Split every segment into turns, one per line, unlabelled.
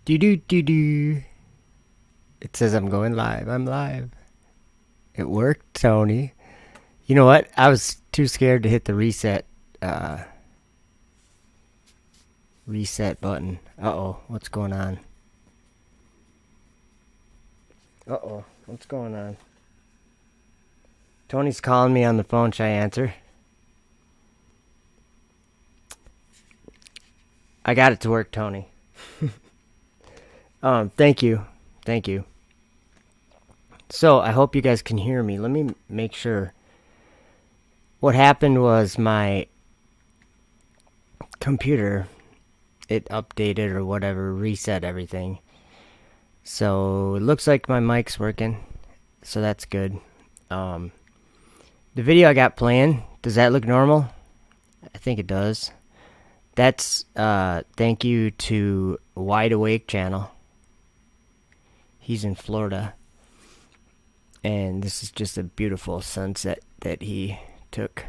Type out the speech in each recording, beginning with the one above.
Do do do do. It says I'm going live. I'm live. It worked, Tony. You know what? I was too scared to hit the uh, reset button. Uh-oh, what's going on? Uh-oh, what's going on? Tony's calling me on the phone. Should I answer? I got it to work, Tony. Thank you. Thank you. So, I hope you guys can hear me. Let me make sure. What happened was my computer, it updated or whatever, reset everything. So, it looks like my mic's working. So, that's good. The video I got playing, does that look normal? I think it does. That's thank you to Wide Awake channel. He's in Florida. And this is just a beautiful sunset that he took.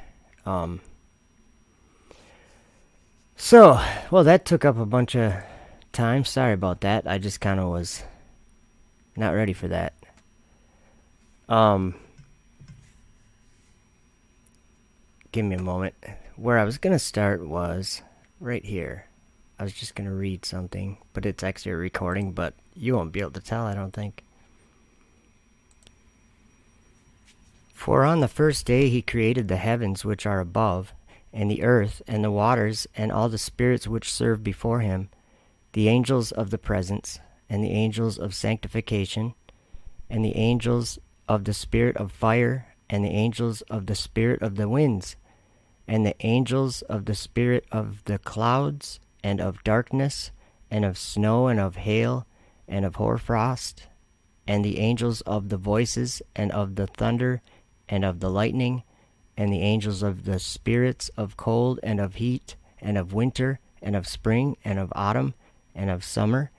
So, well, that took up a bunch of time. Sorry about that. I just kind of was not ready for that. Give me a moment. Where I was going to start was right here. I was just going to read something, but it's actually a recording, but you won't be able to tell, I don't think. For on the first day he created the heavens which are above, and the earth, and the waters, and all the spirits which serve before him, the angels of the presence, and the angels of sanctification, and the angels of the spirit of fire, and the angels of the spirit of the winds, and the angels of the spirit of the clouds, and of darkness, and of snow, and of hail, and of hoarfrost, and the angels of the voices, and of the thunder, and of the lightning, and the angels of the spirits of cold, and of heat, and of winter, and of spring, and of autumn, and of summer,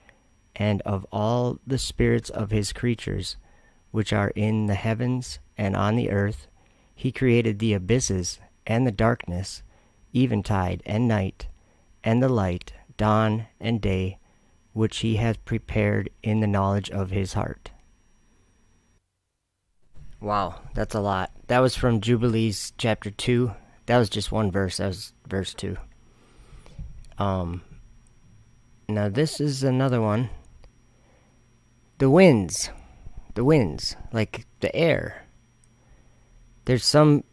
and of all the spirits of his creatures, which are in the heavens and on the earth. He created the abysses, and the darkness, eventide and night, and the light, dawn and day, which he hath prepared in the knowledge of his heart. Wow, that's a lot. That was from Jubilees chapter 2. That was just one verse. That was verse 2. Now this is another one. The winds. The winds. Like the air. There's some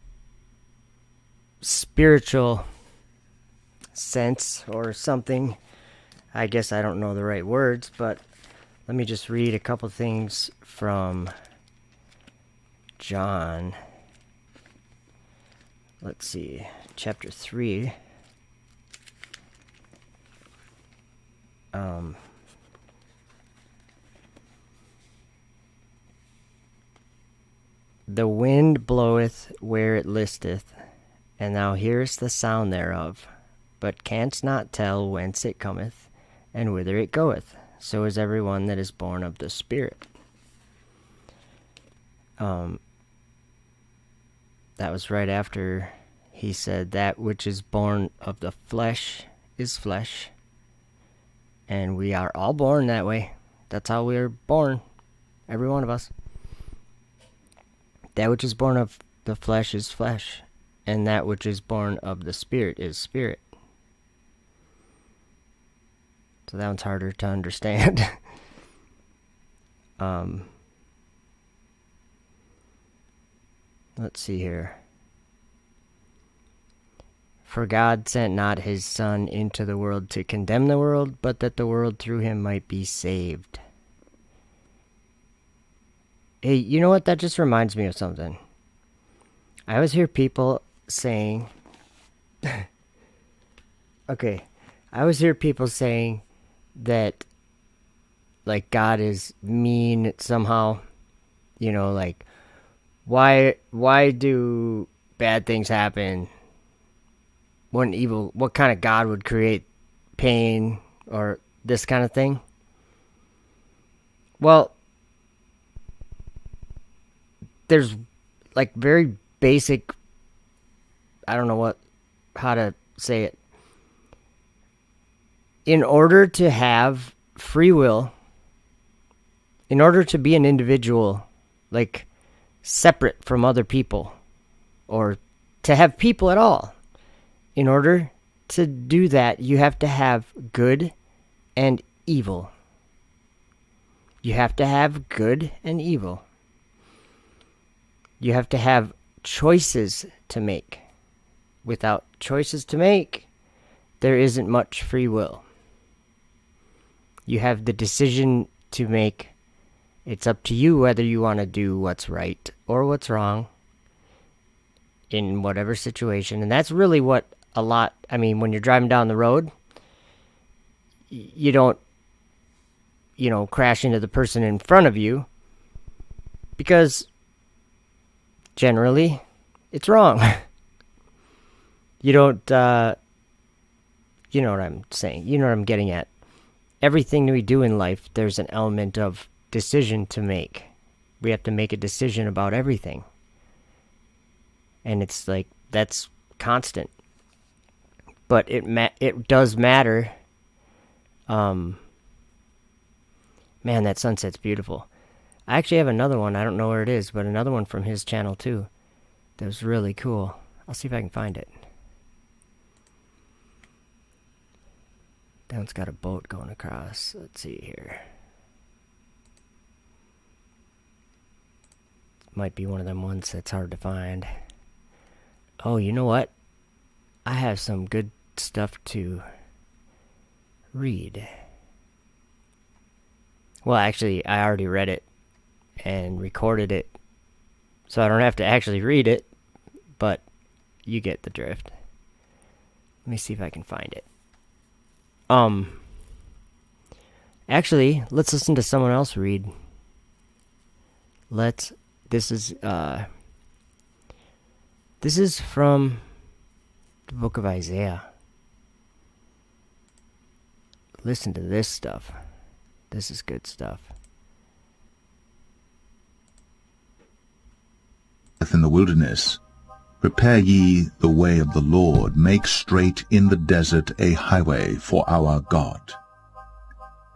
spiritual sense or something. I guess I don't know the right words, but let me just read a couple things from John. Let's see, chapter 3. The wind bloweth where it listeth, and thou hearest the sound thereof, but canst not tell whence it cometh, and whither it goeth. So is every one that is born of the Spirit. That was right after he said, that which is born of the flesh is flesh. And we are all born that way. That's how we are born. Every one of us. That which is born of the flesh is flesh. And that which is born of the Spirit is spirit. So that one's harder to understand. Let's see here. For God sent not his Son into the world to condemn the world, but that the world through him might be saved. Hey, you know what? That just reminds me of something. I always hear people saying... okay. I always hear people saying that, like, God is mean somehow. You know, like, why do bad things happen? What kind of God would create pain or this kind of thing? Well, there's like very basic, I don't know how to say it. In order to have free will, in order to be an individual, like separate from other people, or to have people at all, in order to do that, you have to have good and evil. You have to have good and evil. You have to have choices to make. Without choices to make, there isn't much free will. You have the decision to make. It's up to you whether you want to do what's right or what's wrong in whatever situation. And that's really what when you're driving down the road, you don't, crash into the person in front of you, because generally it's wrong. You don't, you know what I'm saying. You know what I'm getting at. Everything we do in life, there's an element of decision to make. We have to make a decision about everything. And it's like, that's constant. But it does matter. Man, that sunset's beautiful. I actually have another one. I don't know where it is, but another one from his channel too. That was really cool. I'll see if I can find it. That one's got a boat going across. Let's see here. Might be one of them ones that's hard to find. Oh, you know what? I have some good stuff to read. Well, actually, I already read it and recorded it, so I don't have to actually read it, but you get the drift. Let me see if I can find it. Actually, let's listen to someone else read. This is from the book of Isaiah. Listen to this stuff. This is good stuff.
In the wilderness, prepare ye the way of the Lord, make straight in the desert a highway for our God.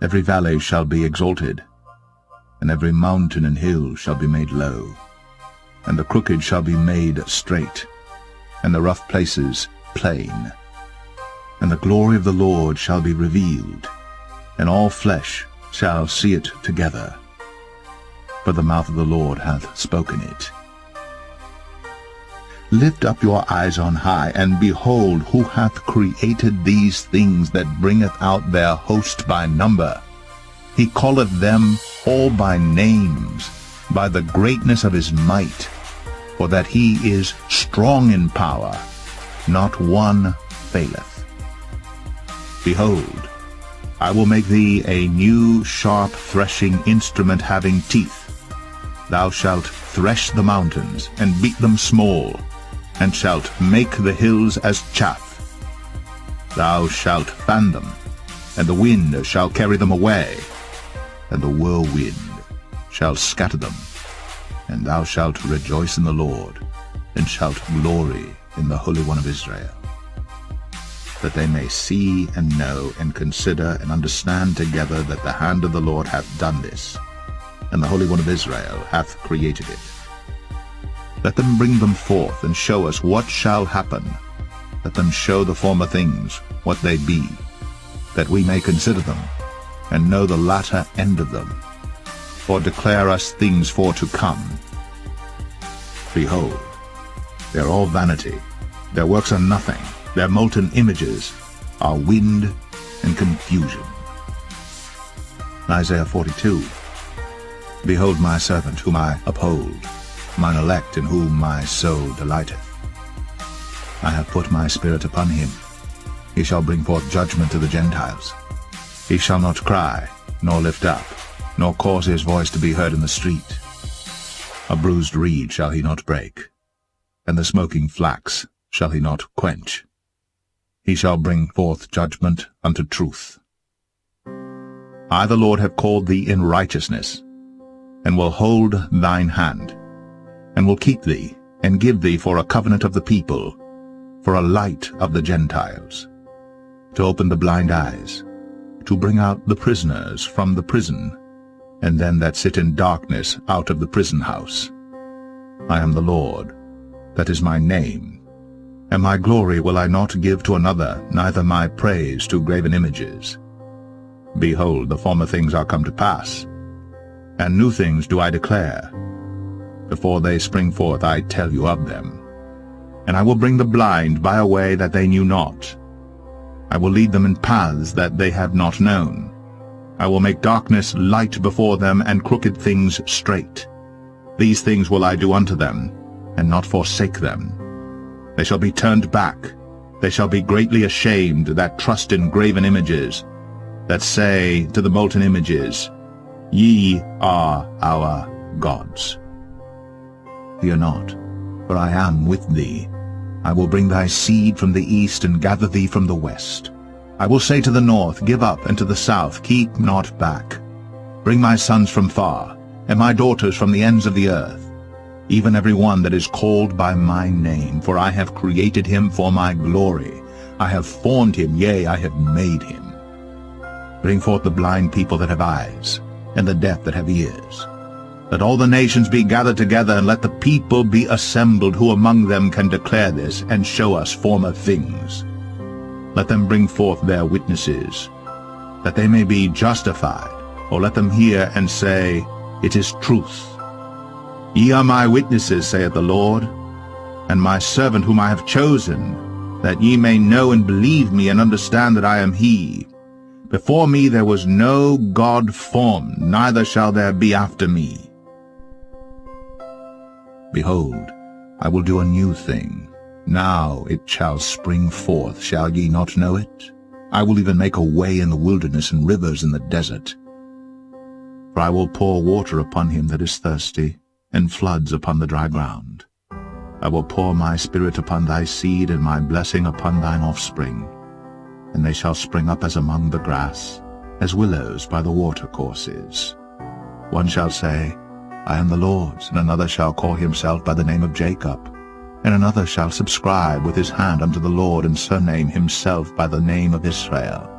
Every valley shall be exalted, and every mountain and hill shall be made low, and the crooked shall be made straight, and the rough places plain. And the glory of the Lord shall be revealed, and all flesh shall see it together, for the mouth of the Lord hath spoken it. Lift up your eyes on high, and behold, who hath created these things that bringeth out their host by number? He calleth them all by names, by the greatness of his might, for that he is strong in power, not one faileth. Behold, I will make thee a new sharp threshing instrument having teeth. Thou shalt thresh the mountains, and beat them small, and shalt make the hills as chaff. Thou shalt fan them, and the wind shall carry them away, and the whirlwind shall scatter them. And thou shalt rejoice in the Lord, and shalt glory in the Holy One of Israel. That they may see and know and consider and understand together that the hand of the Lord hath done this, and the Holy One of Israel hath created it. Let them bring them forth, and show us what shall happen. Let them show the former things, what they be, that we may consider them, and know the latter end of them, or declare us things for to come. Behold, they are all vanity, their works are nothing, their molten images are wind and confusion. Isaiah 42. Behold my servant whom I uphold, mine elect in whom my soul delighteth. I have put my spirit upon him. He shall bring forth judgment to the Gentiles. He shall not cry, nor lift up, nor cause his voice to be heard in the street. A bruised reed shall he not break, and the smoking flax shall he not quench. He shall bring forth judgment unto truth. I the Lord have called thee in righteousness, and will hold thine hand, and will keep thee, and give thee for a covenant of the people, for a light of the Gentiles, to open the blind eyes, to bring out the prisoners from the prison, and them that sit in darkness out of the prison house. I am the Lord, that is my name, and my glory will I not give to another, neither my praise to graven images. Behold, the former things are come to pass, and new things do I declare. Before they spring forth I tell you of them. And I will bring the blind by a way that they knew not. I will lead them in paths that they have not known. I will make darkness light before them, and crooked things straight. These things will I do unto them, and not forsake them. They shall be turned back. They shall be greatly ashamed that trust in graven images, that say to the molten images, Ye are our gods. Fear not, for I am with thee. I will bring thy seed from the east, and gather thee from the west. I will say to the north, Give up, and to the south, Keep not back. Bring my sons from far, and my daughters from the ends of the earth, even every one that is called by my name, for I have created him for my glory. I have formed him, yea, I have made him. Bring forth the blind people that have eyes, and the deaf that have ears. Let all the nations be gathered together, and let the people be assembled, who among them can declare this, and show us former things. Let them bring forth their witnesses, that they may be justified, or let them hear and say, It is truth. Ye are my witnesses, saith the Lord, and my servant whom I have chosen, that ye may know and believe me, and understand that I am he. Before me there was no God formed, neither shall there be after me. Behold, I will do a new thing. Now it shall spring forth. Shall ye not know it? I will even make a way in the wilderness, and rivers in the desert. For I will pour water upon him that is thirsty, and floods upon the dry ground. I will pour my spirit upon thy seed, and my blessing upon thine offspring. And they shall spring up as among the grass, as willows by the watercourses. One shall say, I am the Lord's, and another shall call himself by the name of Jacob, and another shall subscribe with his hand unto the Lord, and surname himself by the name of Israel.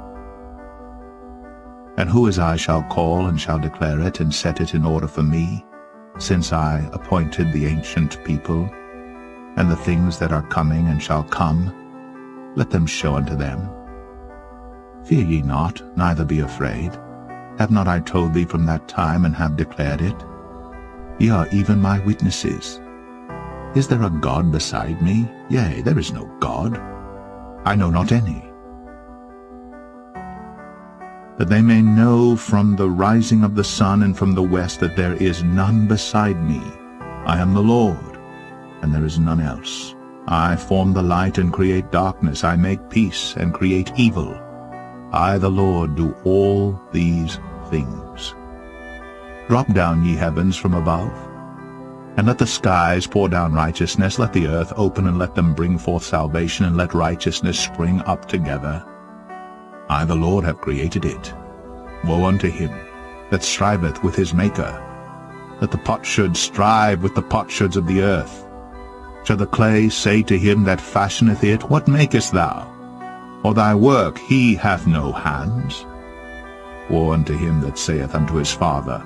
And who as I shall call, and shall declare it, and set it in order for me, since I appointed the ancient people, and the things that are coming and shall come, let them show unto them. Fear ye not, neither be afraid. Have not I told thee from that time, and have declared it? Ye are even my witnesses. Is there a God beside me? Yea, there is no God. I know not any. That they may know from the rising of the sun and from the west that there is none beside me. I am the Lord, and there is none else. I form the light and create darkness. I make peace and create evil. I, the Lord, do all these things. Drop down, ye heavens, from above, and let the skies pour down righteousness. Let the earth open, and let them bring forth salvation, and let righteousness spring up together. I, the Lord, have created it. Woe unto him that striveth with his Maker. That the potsherd strive with the potsherds of the earth. Shall the clay say to him that fashioneth it, What makest thou? Or thy work, he hath no hands? Woe unto him that saith unto his father,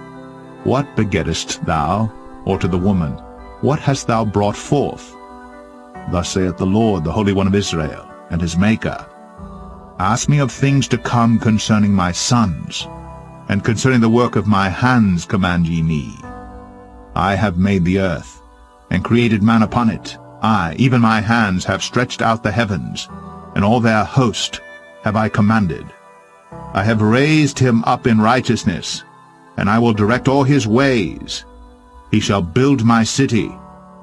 What begettest thou? Or to the woman, What hast thou brought forth? Thus saith the Lord, the Holy One of Israel, and his Maker, Ask me of things to come concerning my sons, and concerning the work of my hands command ye me. I have made the earth, and created man upon it. I, even my hands, have stretched out the heavens, and all their host have I commanded. I have raised him up in righteousness, and I will direct all his ways. He shall build my city,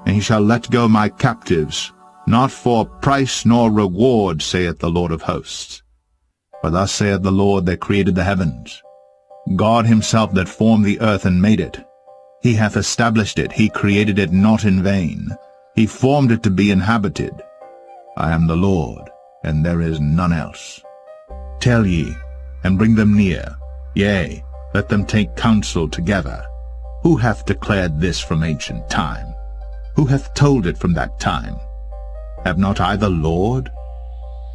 and he shall let go my captives, not for price nor reward, saith the Lord of hosts. For thus saith the Lord that created the heavens, God himself that formed the earth and made it. He hath established it, he created it not in vain. He formed it to be inhabited. I am the Lord, and there is none else. Tell ye, and bring them near, yea, let them take counsel together. Who hath declared this from ancient time? Who hath told it from that time? Have not I the Lord?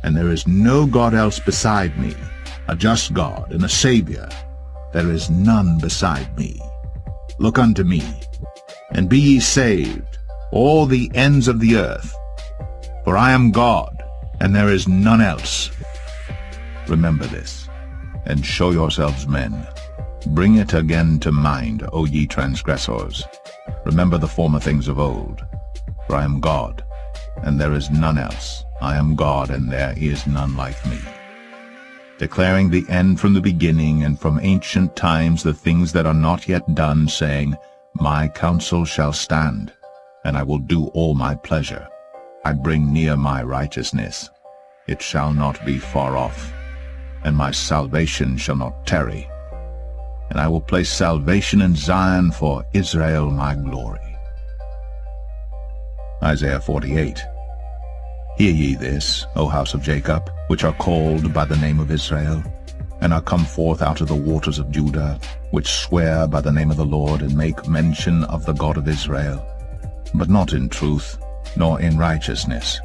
And there is no God else beside me. a just God and a Savior. There is none beside me. Look unto me, and be ye saved, all the ends of the earth. For I am God, and there is none else. Remember this, and show yourselves men. Bring it again to mind, O ye transgressors. Remember the former things of old. For I am God, and there is none else. I am God, and there is none like me. Declaring the end from the beginning, and from ancient times the things that are not yet done, saying, My counsel shall stand, and I will do all my pleasure. I bring near my righteousness. It shall not be far off, and my salvation shall not tarry. And I will place salvation in Zion for Israel my glory. Isaiah 48. Hear ye this, O house of Jacob, which are called by the name of Israel, and are come forth out of the waters of Judah, which swear by the name of the Lord, and make mention of the God of Israel, but not in truth, nor in righteousness.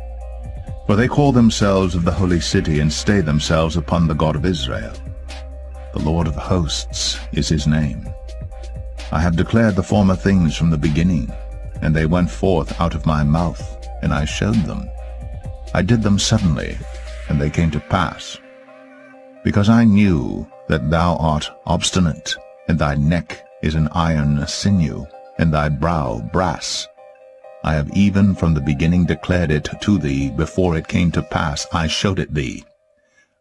For they call themselves of the holy city, and stay themselves upon the God of Israel. The Lord of hosts is his name. I have declared the former things from the beginning, and they went forth out of my mouth, and I showed them. I did them suddenly, and they came to pass. Because I knew that thou art obstinate, and thy neck is an iron sinew, and thy brow brass. I have even from the beginning declared it to thee. Before it came to pass I showed it thee,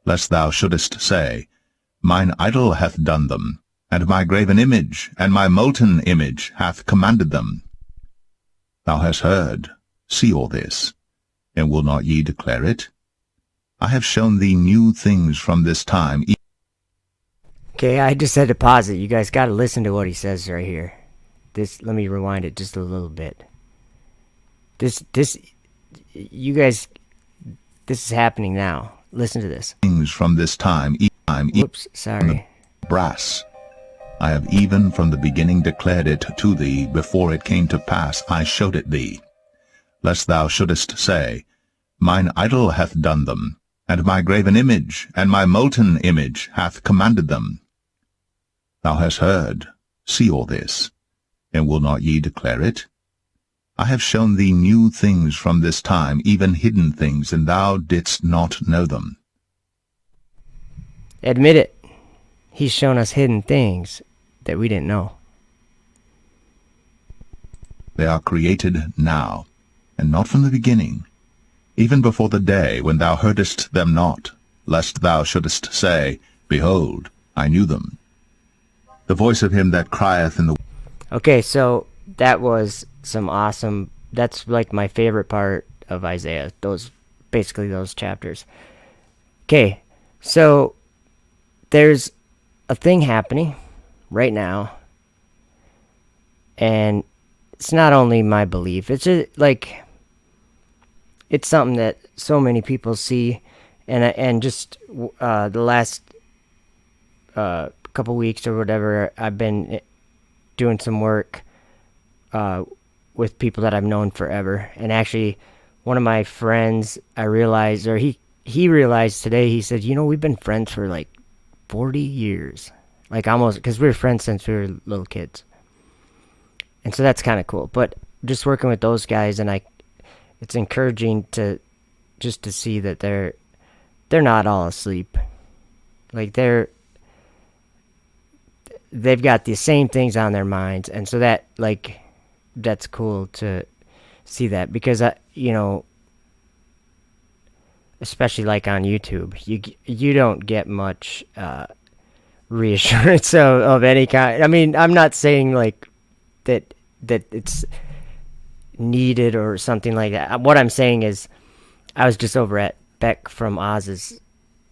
lest thou shouldest say, Mine idol hath done them, and my graven image, and my molten image hath commanded them. Thou hast heard, see all this, and will not ye declare it? I have shown thee new things from this time.
Okay, I just had to pause it. You guys got to listen to what he says right here. Let me rewind it just a little bit. You guys, this is happening now. Listen to this.
Things from this time.
Whoops, sorry.
Brass. I have even from the beginning declared it to thee. Before it came to pass I showed it thee, lest thou shouldest say, Mine idol hath done them, and my graven image, and my molten image hath commanded them. Thou hast heard, see all this, and will not ye declare it? I have shown thee new things from this time, even hidden things, and thou didst not know them.
Admit it. He's shown us hidden things that we didn't know.
They are created now, and not from the beginning, even before the day when thou heardest them not, lest thou shouldest say, Behold, I knew them. The voice of him that crieth in the...
Okay, so that was some awesome... That's like my favorite part of Isaiah. Basically those chapters. Okay, so there's a thing happening right now, and it's not only my belief. It's just like... It's something that so many people see, and just the last couple weeks or whatever, I've been doing some work with people that I've known forever. And actually, one of my friends, I realized, or he realized today, he said, we've been friends for like 40 years. Like almost, because we were friends since we were little kids. And so that's kind of cool. But just working with those guys, and it's encouraging to see that they're not all asleep. Like they've got the same things on their minds, and so that's cool to see that, because especially like on YouTube, you don't get much reassurance of any kind. I mean, I'm not saying like that it's needed or something like that. What I'm saying is, I was just over at Beck from Oz's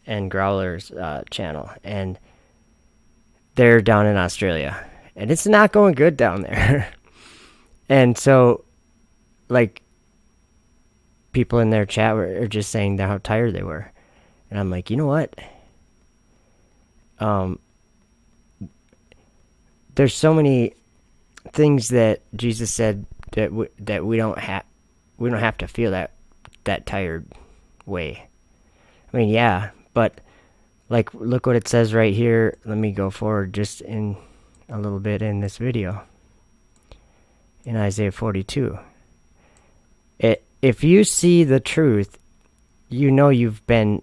and Growler's channel, and they're down in Australia, and it's not going good down there. And so, like, people in their chat were just saying how tired they were, and I'm like, you know what? There's so many things that Jesus said that we don't have to feel that tired way. I mean, yeah, but Like, look what it says right here. Let me go forward just in a little bit in this video. In Isaiah 42. If you see the truth, you know you've been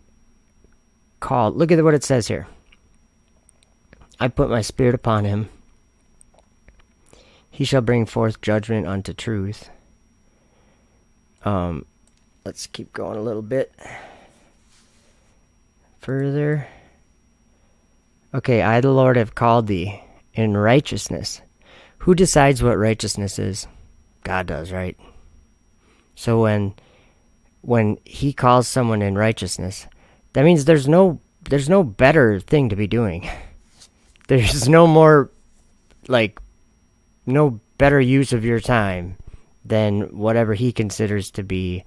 called. Look at what it says here. I put my spirit upon him. He shall bring forth judgment unto truth. Let's keep going a little bit further. Okay, I, the Lord, have called thee in righteousness. Who decides what righteousness is? God does, right? So when he calls someone in righteousness, that means there's no better thing to be doing. There's no more, like, no better use of your time than whatever he considers to be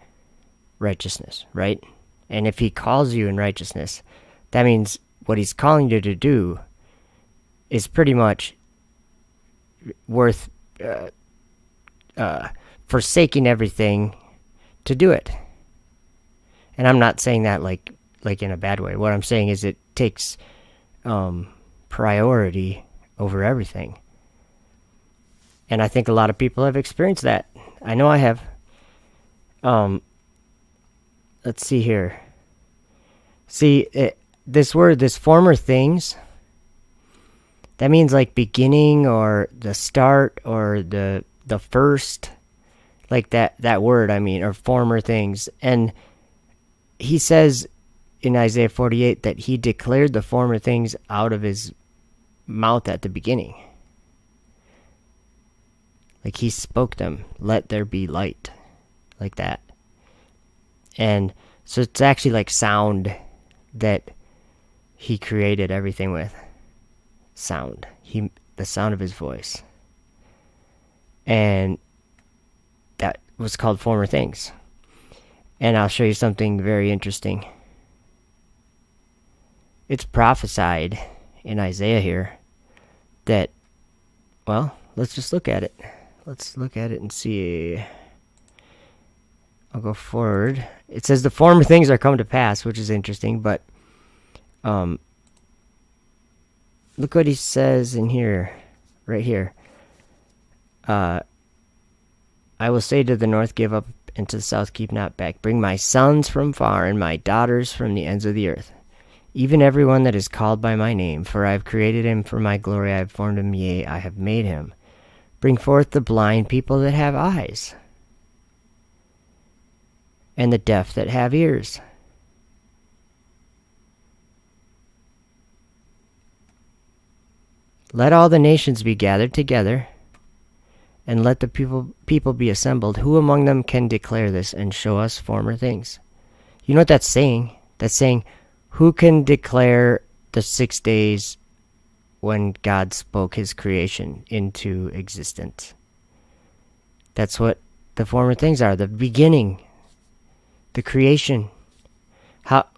righteousness, right? And if he calls you in righteousness, that means what he's calling you to do is pretty much worth forsaking everything to do it. And I'm not saying that like in a bad way. What I'm saying is it takes priority over everything. And I think a lot of people have experienced that. I know I have. Let's see here. See, this word, this former things, that means like beginning or the start or the first, like that word, I mean, or former things. And he says in Isaiah 48 that he declared the former things out of his mouth at the beginning. Like he spoke them, let there be light, like that. And so it's actually like sound that he created everything with. Sound. The sound of his voice. And that was called former things. And I'll show you something very interesting. It's prophesied in Isaiah here that, well, let's just look at it. Let's look at it and see. I'll go forward. It says the former things are come to pass, which is interesting, but look what he says in here, right here. I will say to the north, give up, and to the south, keep not back. Bring my sons from far, and my daughters from the ends of the earth. Even everyone that is called by my name, for I have created him for my glory, I have formed him, yea, I have made him. Bring forth the blind people that have eyes, and the deaf that have ears. Let all the nations be gathered together, and let the people be assembled. Who among them can declare this and show us former things? You know what that's saying? That's saying, who can declare the 6 days when God spoke his creation into existence? That's what the former things are. The beginning, the creation.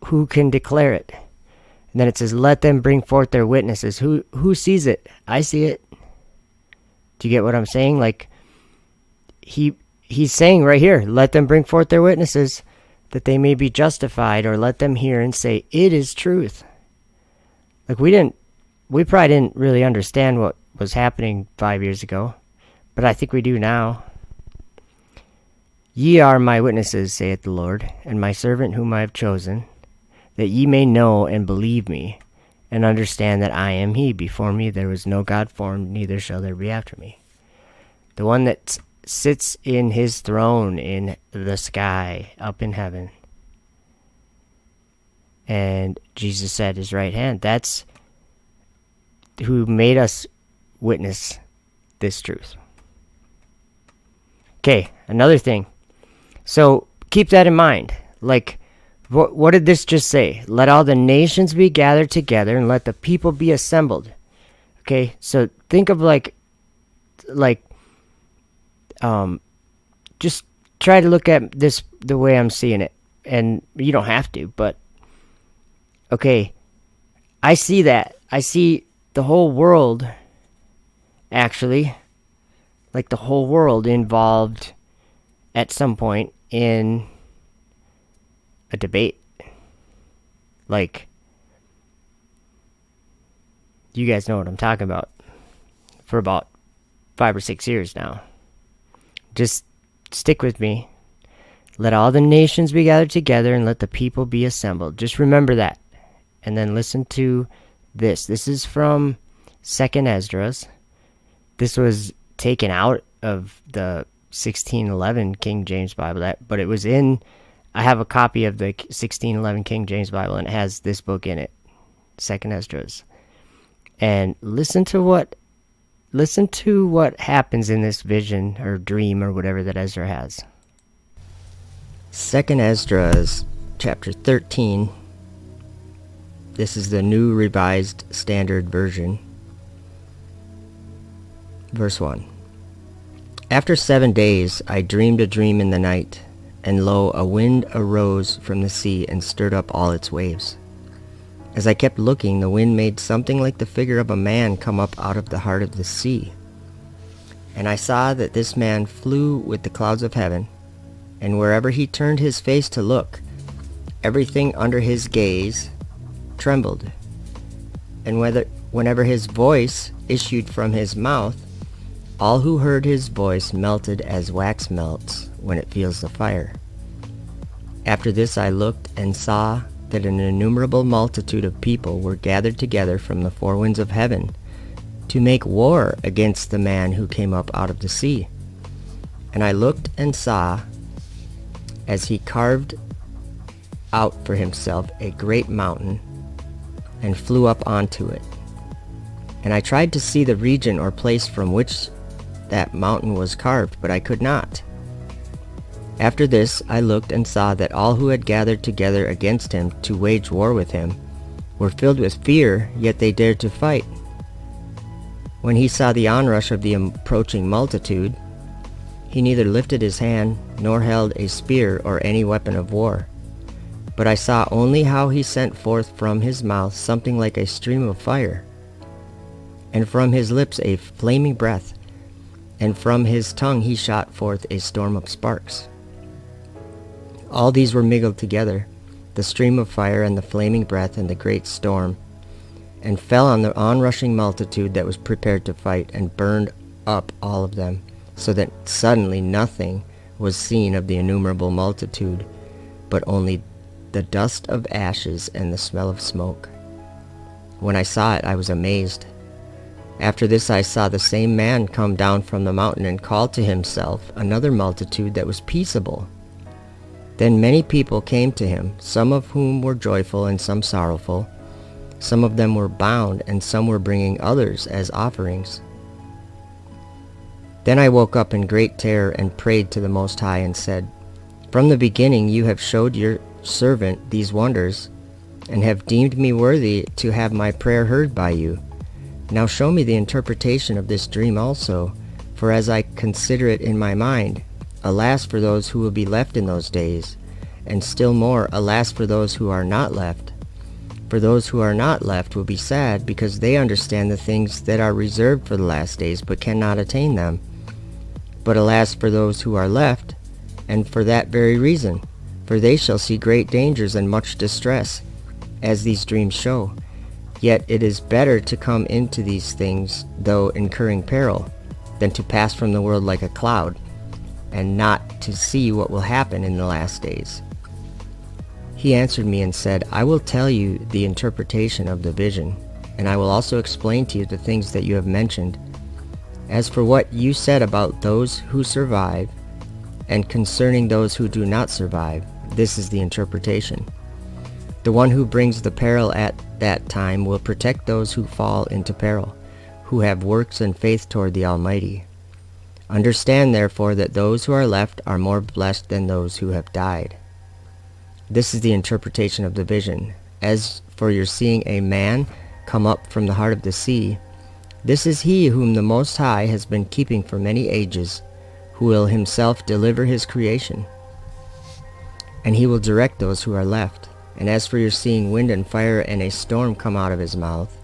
Who can declare it? And then it says, let them bring forth their witnesses. Who sees it? I see it. Do you get what I'm saying? Like, he's saying right here, let them bring forth their witnesses, that they may be justified, or let them hear and say, it is truth. Like, we probably didn't really understand what was happening 5 years ago, but I think we do now. Ye are my witnesses, saith the Lord, and my servant whom I have chosen, that ye may know and believe me, and understand that I am he. Before me there was no God formed, neither shall there be after me. The one that sits in his throne in the sky, up in heaven. And Jesus said his right hand. That's who made us witness this truth. Okay, another thing. So keep that in mind. Like, what did this just say? Let all the nations be gathered together and let the people be assembled. Okay, so think of just try to look at this the way I'm seeing it. And you don't have to, but okay, I see that. I see the whole world, actually, like the whole world involved at some point in a debate. Like, You guys know what I'm talking about. For about 5 or 6 years now. Just stick with me. Let all the nations be gathered together and let the people be assembled. Just remember that. And then listen to this. This is from 2nd Esdras. This was taken out of the 1611 King James Bible, but it was in, I have a copy of the 1611 King James Bible, and it has this book in it, 2nd Esdras. And listen to what happens in this vision or dream or whatever that Ezra has. 2nd Esdras, chapter 13. This is the New Revised Standard Version. Verse 1. After 7 days I dreamed a dream in the night, and lo, a wind arose from the sea and stirred up all its waves. As I kept looking, the wind made something like the figure of a man come up out of the heart of the sea. And I saw that this man flew with the clouds of heaven, and wherever he turned his face to look, everything under his gaze trembled. And whenever his voice issued from his mouth, all who heard his voice melted as wax melts when it feels the fire. After this I looked and saw that an innumerable multitude of people were gathered together from the four winds of heaven to make war against the man who came up out of the sea. And I looked and saw, as he carved out for himself a great mountain, and flew up onto it. And I tried to see the region or place from which that mountain was carved, but I could not. After this I looked and saw that all who had gathered together against him to wage war with him were filled with fear, yet they dared to fight. When he saw the onrush of the approaching multitude, he neither lifted his hand nor held a spear or any weapon of war. But I saw only how he sent forth from his mouth something like a stream of fire, and from his lips a flaming breath, and from his tongue he shot forth a storm of sparks. All these were mingled together, the stream of fire and the flaming breath and the great storm, and fell on the onrushing multitude that was prepared to fight, and burned up all of them, so that suddenly nothing was seen of the innumerable multitude, but only the dust of ashes and the smell of smoke. When I saw it, I was amazed. After this I saw the same man come down from the mountain and called to himself another multitude that was peaceable. Then many people came to him, some of whom were joyful and some sorrowful. Some of them were bound, and some were bringing others as offerings. Then I woke up in great terror and prayed to the Most High and said, From the beginning you have showed your servant these wonders, and have deemed me worthy to have my prayer heard by you. Now show me the interpretation of this dream also, for as I consider it in my mind, alas for those who will be left in those days, and still more, alas for those who are not left. For those who are not left will be sad, because they understand the things that are reserved for the last days, but cannot attain them. But alas for those who are left, and for that very reason, for they shall see great dangers and much distress, as these dreams show. Yet it is better to come into these things, though incurring peril, than to pass from the world like a cloud, and not to see what will happen in the last days. He answered me and said, I will tell you the interpretation of the vision, and I will also explain to you the things that you have mentioned. As for what you said about those who survive, and concerning those who do not survive, this is the interpretation. The one who brings the peril at that time will protect those who fall into peril, who have works and faith toward the Almighty. Understand therefore that those who are left are more blessed than those who have died. This is the interpretation of the vision. As for your seeing a man come up from the heart of the sea, this is he whom the Most High has been keeping for many ages, who will himself deliver his creation. And he will direct those who are left. And as for your seeing wind and fire and a storm come out of his mouth,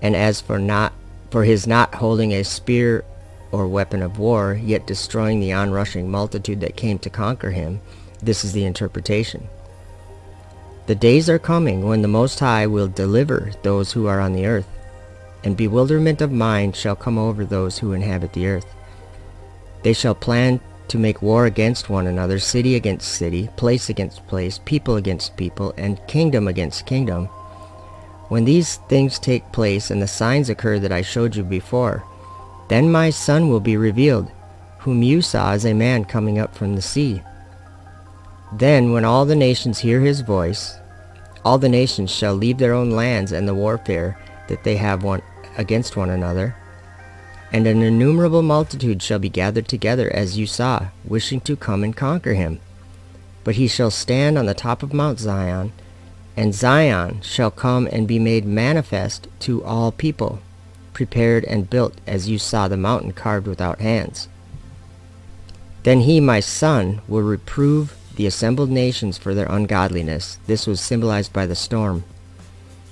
and as for his not holding a spear or weapon of war, yet destroying the onrushing multitude that came to conquer him, this is the interpretation. The days are coming when the Most High will deliver those who are on the earth, and bewilderment of mind shall come over those who inhabit the earth. They shall plan to make war against one another, city against city, place against place, people against people, and kingdom against kingdom. When these things take place and the signs occur that I showed you before, then my Son will be revealed, whom you saw as a man coming up from the sea. Then when all the nations hear his voice, all the nations shall leave their own lands and the warfare that they have one against one another, and an innumerable multitude shall be gathered together, as you saw, wishing to come and conquer him. But he shall stand on the top of Mount Zion, and Zion shall come and be made manifest to all people, prepared and built, as you saw the mountain carved without hands. Then he, my Son, will reprove the assembled nations for their ungodliness. This was symbolized by the storm,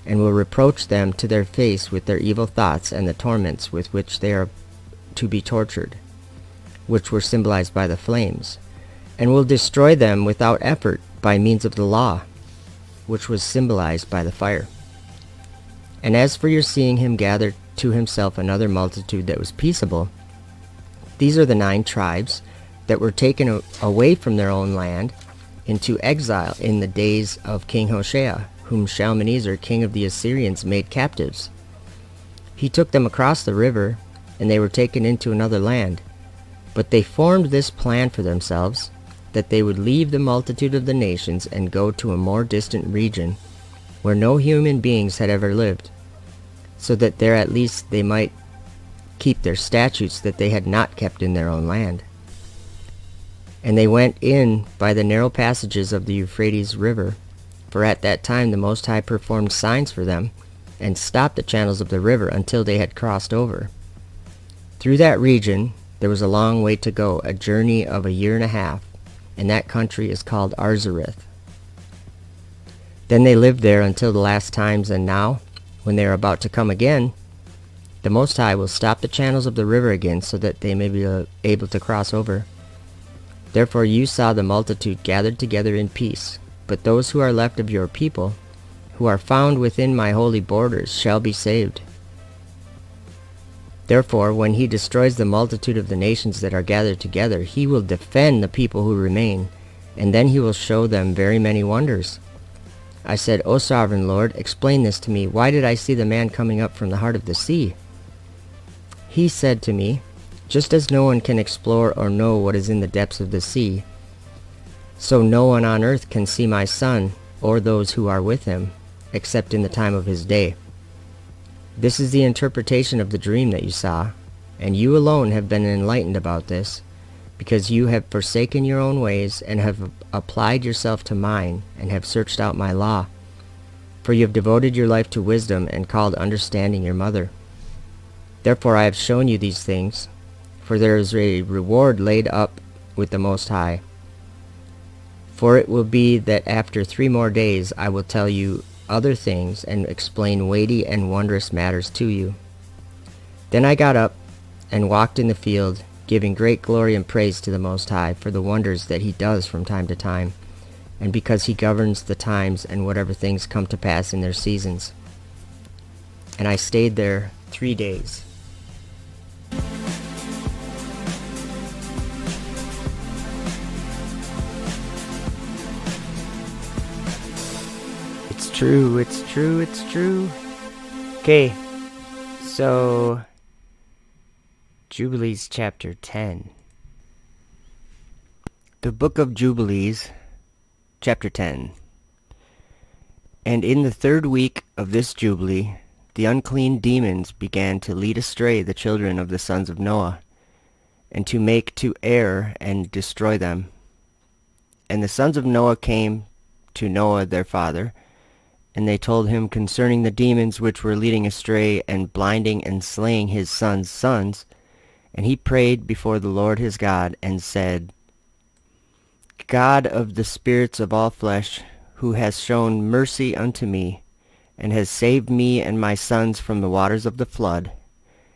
and will reproach them to their face with their evil thoughts and the torments with which they are to be tortured, which were symbolized by the flames, and will destroy them without effort by means of the law, which was symbolized by the fire. And as for your seeing him gather to himself another multitude that was peaceable, these are the 9 tribes that were taken away from their own land into exile in the days of King Hoshea, whom Shalmaneser, king of the Assyrians, made captives. He took them across the river, and they were taken into another land. But they formed this plan for themselves, that they would leave the multitude of the nations and go to a more distant region, where no human beings had ever lived, so that there at least they might keep their statutes that they had not kept in their own land. And they went in by the narrow passages of the Euphrates River, for at that time the Most High performed signs for them, and stopped the channels of the river until they had crossed over. Through that region there was a long way to go, a journey of a year and a half, and that country is called Arzareth. Then they lived there until the last times, and now, when they are about to come again, the Most High will stop the channels of the river again, so that they may be able to cross over. Therefore you saw the multitude gathered together in peace, but those who are left of your people, who are found within my holy borders, shall be saved. Therefore, when he destroys the multitude of the nations that are gathered together, he will defend the people who remain, and then he will show them very many wonders. I said, O sovereign Lord, explain this to me. Why did I see the man coming up from the heart of the sea? He said to me, just as no one can explore or know what is in the depths of the sea, so no one on earth can see my Son or those who are with him, except in the time of his day. This is the interpretation of the dream that you saw, and you alone have been enlightened about this, because you have forsaken your own ways and have applied yourself to mine, and have searched out my law. For you have devoted your life to wisdom and called understanding your mother. Therefore I have shown you these things, for there is a reward laid up with the Most High. For it will be that after 3 more days I will tell you other things and explain weighty and wondrous matters to you. Then I got up and walked in the field, giving great glory and praise to the Most High for the wonders that he does from time to time, and because he governs the times and whatever things come to pass in their seasons. And I stayed there 3 days. It's true. Okay, so Jubilees chapter 10. The book of Jubilees, chapter 10. And in the 3rd week of this Jubilee, the unclean demons began to lead astray the children of the sons of Noah, and to make to err and destroy them. And the sons of Noah came to Noah their father, and they told him concerning the demons which were leading astray and blinding and slaying his sons' sons. And he prayed before the Lord his God, and said, God of the spirits of all flesh, who has shown mercy unto me, and has saved me and my sons from the waters of the flood,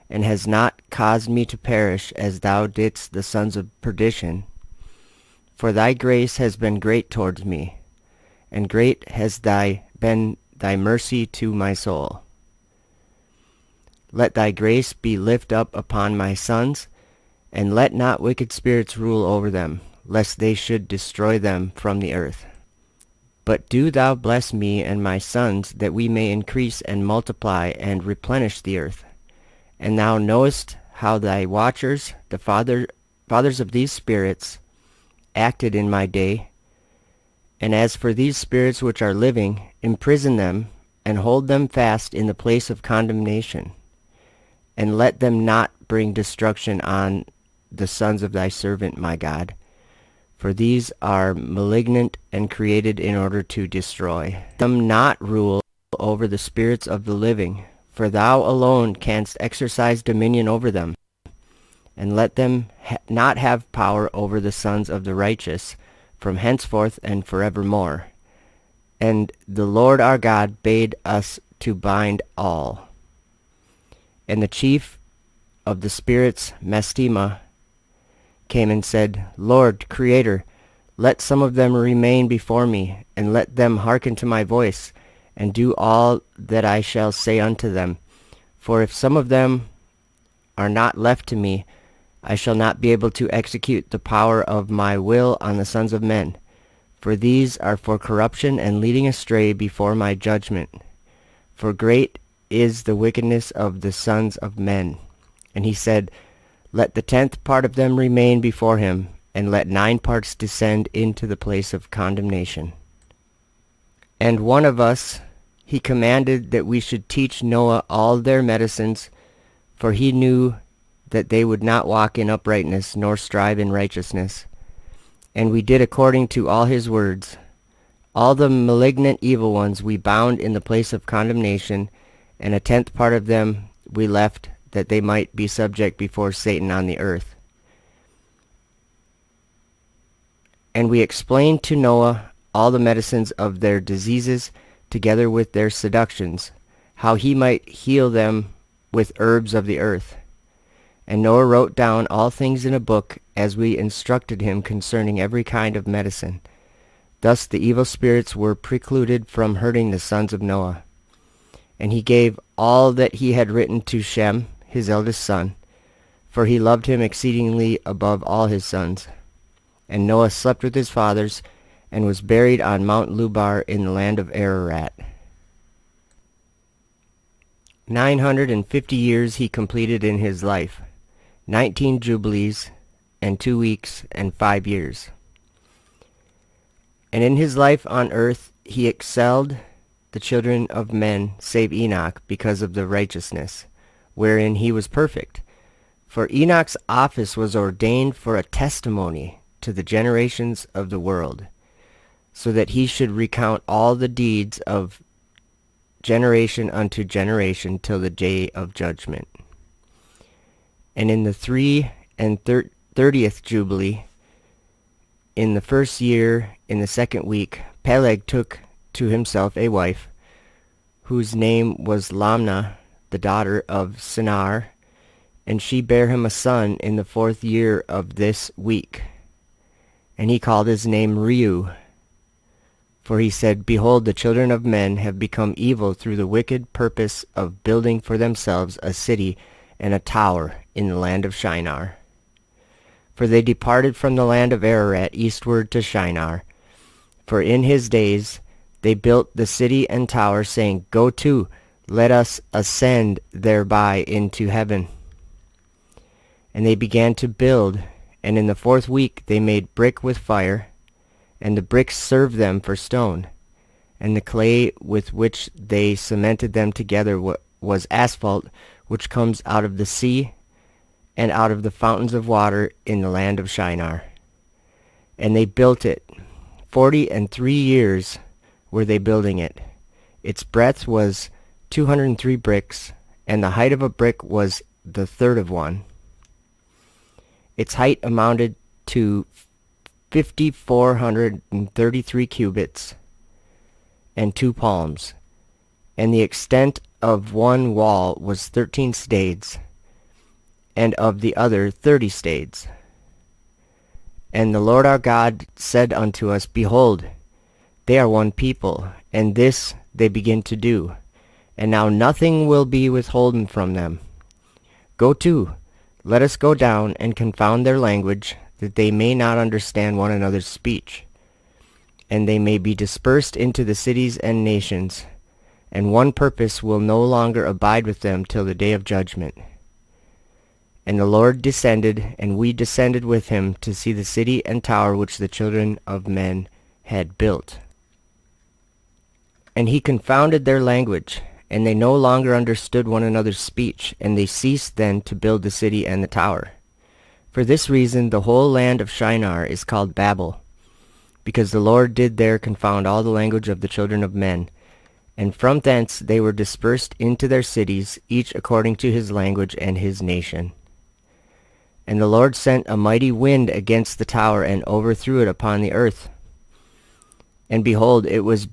and has not caused me to perish as thou didst the sons of perdition. For thy grace has been great towards me, and great has been thy mercy to my soul. Let thy grace be lift up upon my sons, and let not wicked spirits rule over them, lest they should destroy them from the earth. But do thou bless me and my sons, that we may increase and multiply and replenish the earth. And thou knowest how thy watchers, the fathers of these spirits, acted in my day. And as for these spirits which are living, imprison them, and hold them fast in the place of condemnation. And let them not bring destruction on the sons of thy servant, my God. For these are malignant and created in order to destroy. Let them not rule over the spirits of the living, for thou alone canst exercise dominion over them. And let them not have power over the sons of the righteous, from henceforth and forevermore. And the Lord our God bade us to bind all. And the chief of the spirits, Mastema, came and said, Lord, Creator, let some of them remain before me, and let them hearken to my voice, and do all that I shall say unto them. For if some of them are not left to me, I shall not be able to execute the power of my will on the sons of men. For these are for corruption and leading astray before my judgment. For great is the wickedness of the sons of men. And he said, Let the 10th part of them remain before him, and let 9 parts descend into the place of condemnation. And one of us he commanded that we should teach Noah all their medicines, for he knew that they would not walk in uprightness, nor strive in righteousness. And we did according to all his words. All the malignant evil ones we bound in the place of condemnation, and a 10th part of them we left, that they might be subject before Satan on the earth. And we explained to Noah all the medicines of their diseases, together with their seductions, how he might heal them with herbs of the earth. And Noah wrote down all things in a book, as we instructed him concerning every kind of medicine. Thus the evil spirits were precluded from hurting the sons of Noah. And he gave all that he had written to Shem, his eldest son, for he loved him exceedingly above all his sons. And Noah slept with his fathers, and was buried on Mount Lubar in the land of Ararat. 950 years he completed in his life, 19 jubilees, and 2 weeks, and 5 years. And in his life on earth he excelled the children of men, save Enoch, because of the righteousness, wherein he was perfect. For Enoch's office was ordained for a testimony to the generations of the world, so that he should recount all the deeds of generation unto generation till the day of judgment. And in the 30th Jubilee, in the first year, in the 2nd week, Peleg took to himself a wife, whose name was Lamna, the daughter of Sinar, and she bare him a son in the 4th year of this week. And he called his name Reu. For he said, Behold, the children of men have become evil through the wicked purpose of building for themselves a city and a tower in the land of Shinar. For they departed from the land of Ararat eastward to Shinar. For in his days they built the city and tower, saying, Go to, let us ascend thereby into heaven. And they began to build, and in the 4th week they made brick with fire, and the bricks served them for stone, and the clay with which they cemented them together was asphalt, which comes out of the sea and out of the fountains of water in the land of Shinar. And they built it. 43 years were they building it. Its breadth was 203 bricks, and the height of a brick was the third of one. Its height amounted to 5,433 cubits and 2 palms, and the extent of one wall was 13 stades, and of the other 30 stades. And the Lord our God said unto us, Behold, they are one people, and this they begin to do. and now nothing will be withholden from them. Go to, let us go down and confound their language, that they may not understand one another's speech, and they may be dispersed into the cities and nations, and one purpose will no longer abide with them till the day of judgment. And the Lord descended, and we descended with him to see the city and tower which the children of men had built. And he confounded their language, and they no longer understood one another's speech, and they ceased then to build the city and the tower. For this reason the whole land of Shinar is called Babel, because the Lord did there confound all the language of the children of men. And from thence they were dispersed into their cities, each according to his language and his nation. And the Lord sent a mighty wind against the tower, and overthrew it upon the earth. And behold, it was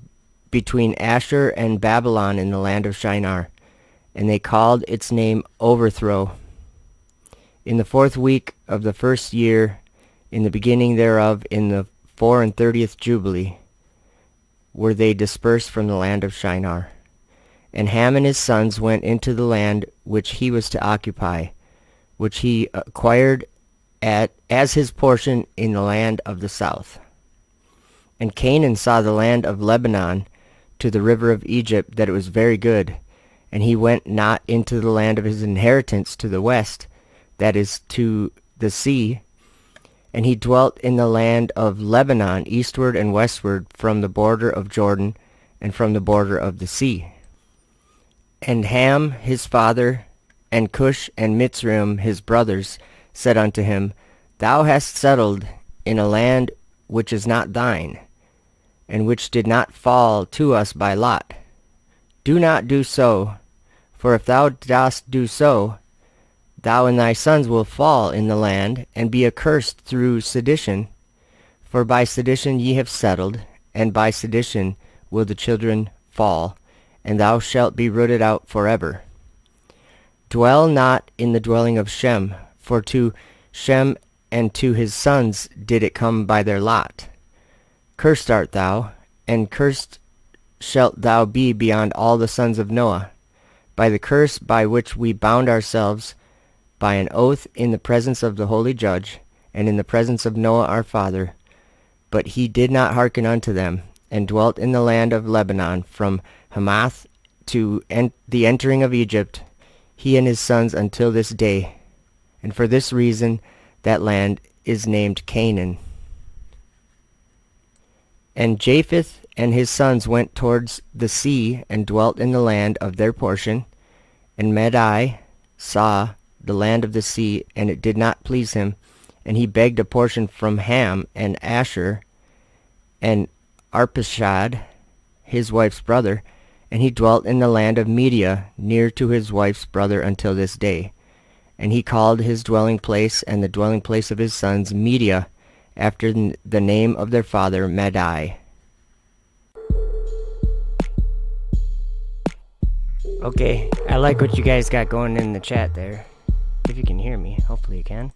between Ashur and Babylon in the land of Shinar, and they called its name Overthrow. In the 4th week of the 1st year, in the beginning thereof, in the 34th Jubilee, were they dispersed from the land of Shinar. And Ham and his sons went into the land which he was to occupy, which he acquired as his portion in the land of the south. And Canaan saw the land of Lebanon to the river of Egypt, that it was very good, and he went not into the land of his inheritance to the west, that is, to the sea, and he dwelt in the land of Lebanon eastward and westward from the border of Jordan and from the border of the sea. And Ham his father, and Cush and Mitzrayim his brothers, said unto him, Thou hast settled in a land which is not thine, and which did not fall to us by lot. Do not do so, for if thou dost do so, thou and thy sons will fall in the land, and be accursed through sedition. For by sedition ye have settled, and by sedition will the children fall, and thou shalt be rooted out forever. Dwell not in the dwelling of Shem, for to Shem and to his sons did it come by their lot. Cursed art thou, and cursed shalt thou be beyond all the sons of Noah, by the curse by which we bound ourselves by an oath in the presence of the holy judge, and in the presence of Noah our father. But he did not hearken unto them, and dwelt in the land of Lebanon, from Hamath to the entering of Egypt, he and his sons until this day. And for this reason that land is named Canaan. And Japheth and his sons went towards the sea, and dwelt in the land of their portion. And Madai saw the land of the sea, and it did not please him, and he begged a portion from Ham and Ashur and Arpachshad, his wife's brother, and he dwelt in the land of Media, near to his wife's brother until this day. And he called his dwelling place and the dwelling place of his sons Media, after the name of their father Madai. Okay, I like what you guys got going in the chat there. If you can hear me, hopefully you can.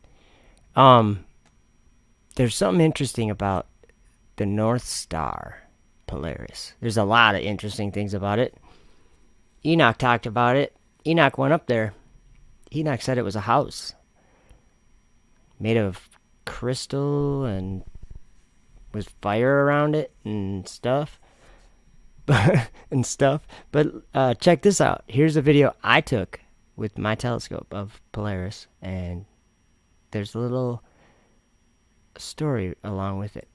There's something interesting about the North Star Polaris. There's a lot of interesting things about it. Enoch talked about it. Enoch went up there. Enoch said it was a house made of crystal and with fire around it and stuff. But check this out. Here's a video I took with my telescope of Polaris, and there's a little story along with it.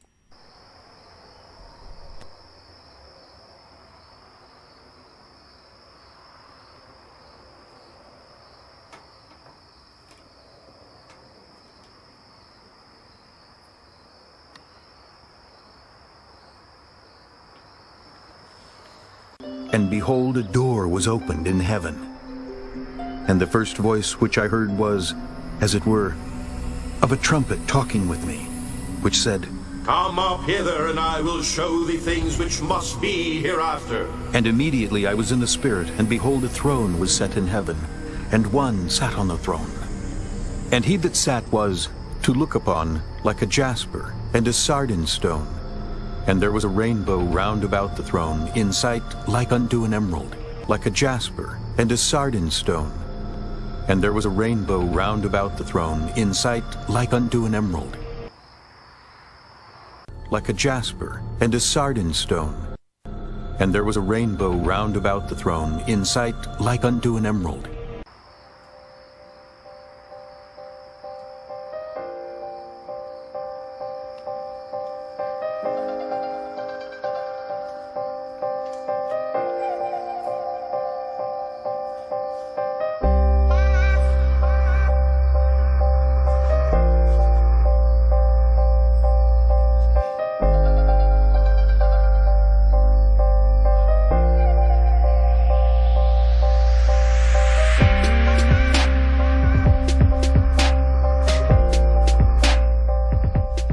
And behold, a door was opened in heaven. And the first voice which I heard was, as it were, of a trumpet talking with me, which said,
Come up hither, and I will show thee things which must be hereafter.
And immediately I was in the Spirit, and behold, a throne was set in heaven, and one sat on the throne. And he that sat was, to look upon, like a jasper, and a sardine stone. And there was a rainbow round about the throne, in sight like unto an emerald. like a jasper and a sardine stone. And there was a rainbow round about the throne, in sight like unto an emerald, like a jasper and a sardine stone. And there was a rainbow round about the throne, in sight like unto an emerald.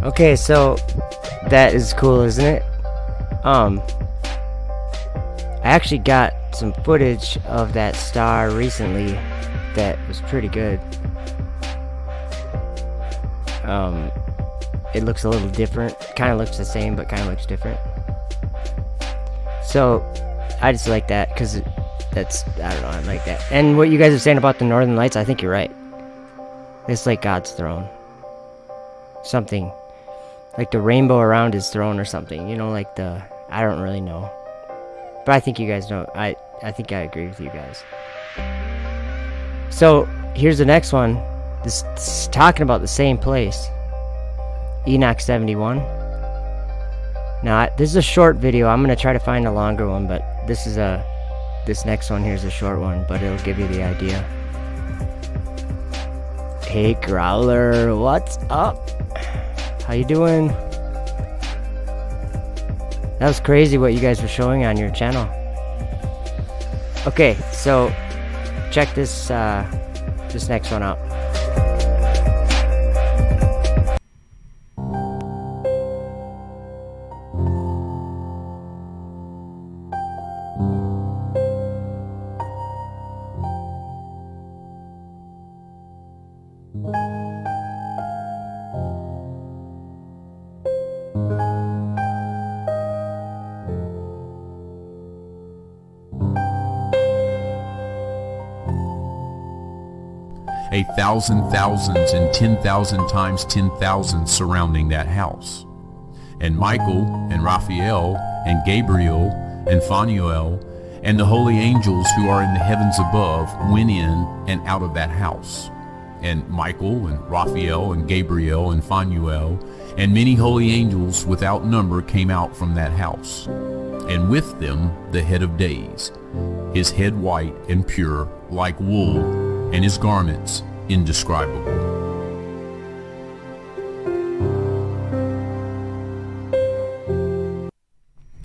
Okay, so that is cool, isn't it? I actually got some footage of that star recently that was pretty good. It looks a little different. Kind of looks the same, but kind of looks different. So I just like that because that's, I don't know, I like that. And what you guys are saying about the Northern Lights, I think you're right. It's like God's throne. Something like the rainbow around his throne or something, you know, like the, I don't really know, but I think you guys know. I think I agree with you guys. So here's the next one. This is talking about the same place, Enoch 71. Now this is a short video. I'm gonna try to find a longer one, but this next one here is a short one, but it'll give you the idea. Hey Growler, what's up? How you doing? That was crazy what you guys were showing on your channel. Okay, so check this this next one out.
A thousand thousands and 10,000 times 10,000 surrounding that house. And Michael and Raphael and Gabriel and Phanuel and the holy angels who are in the heavens above went in and out of that house. And Michael and Raphael and Gabriel and Phanuel and many holy angels without number came out from that house. And with them the head of days, his head white and pure like wool, and his garments indescribable.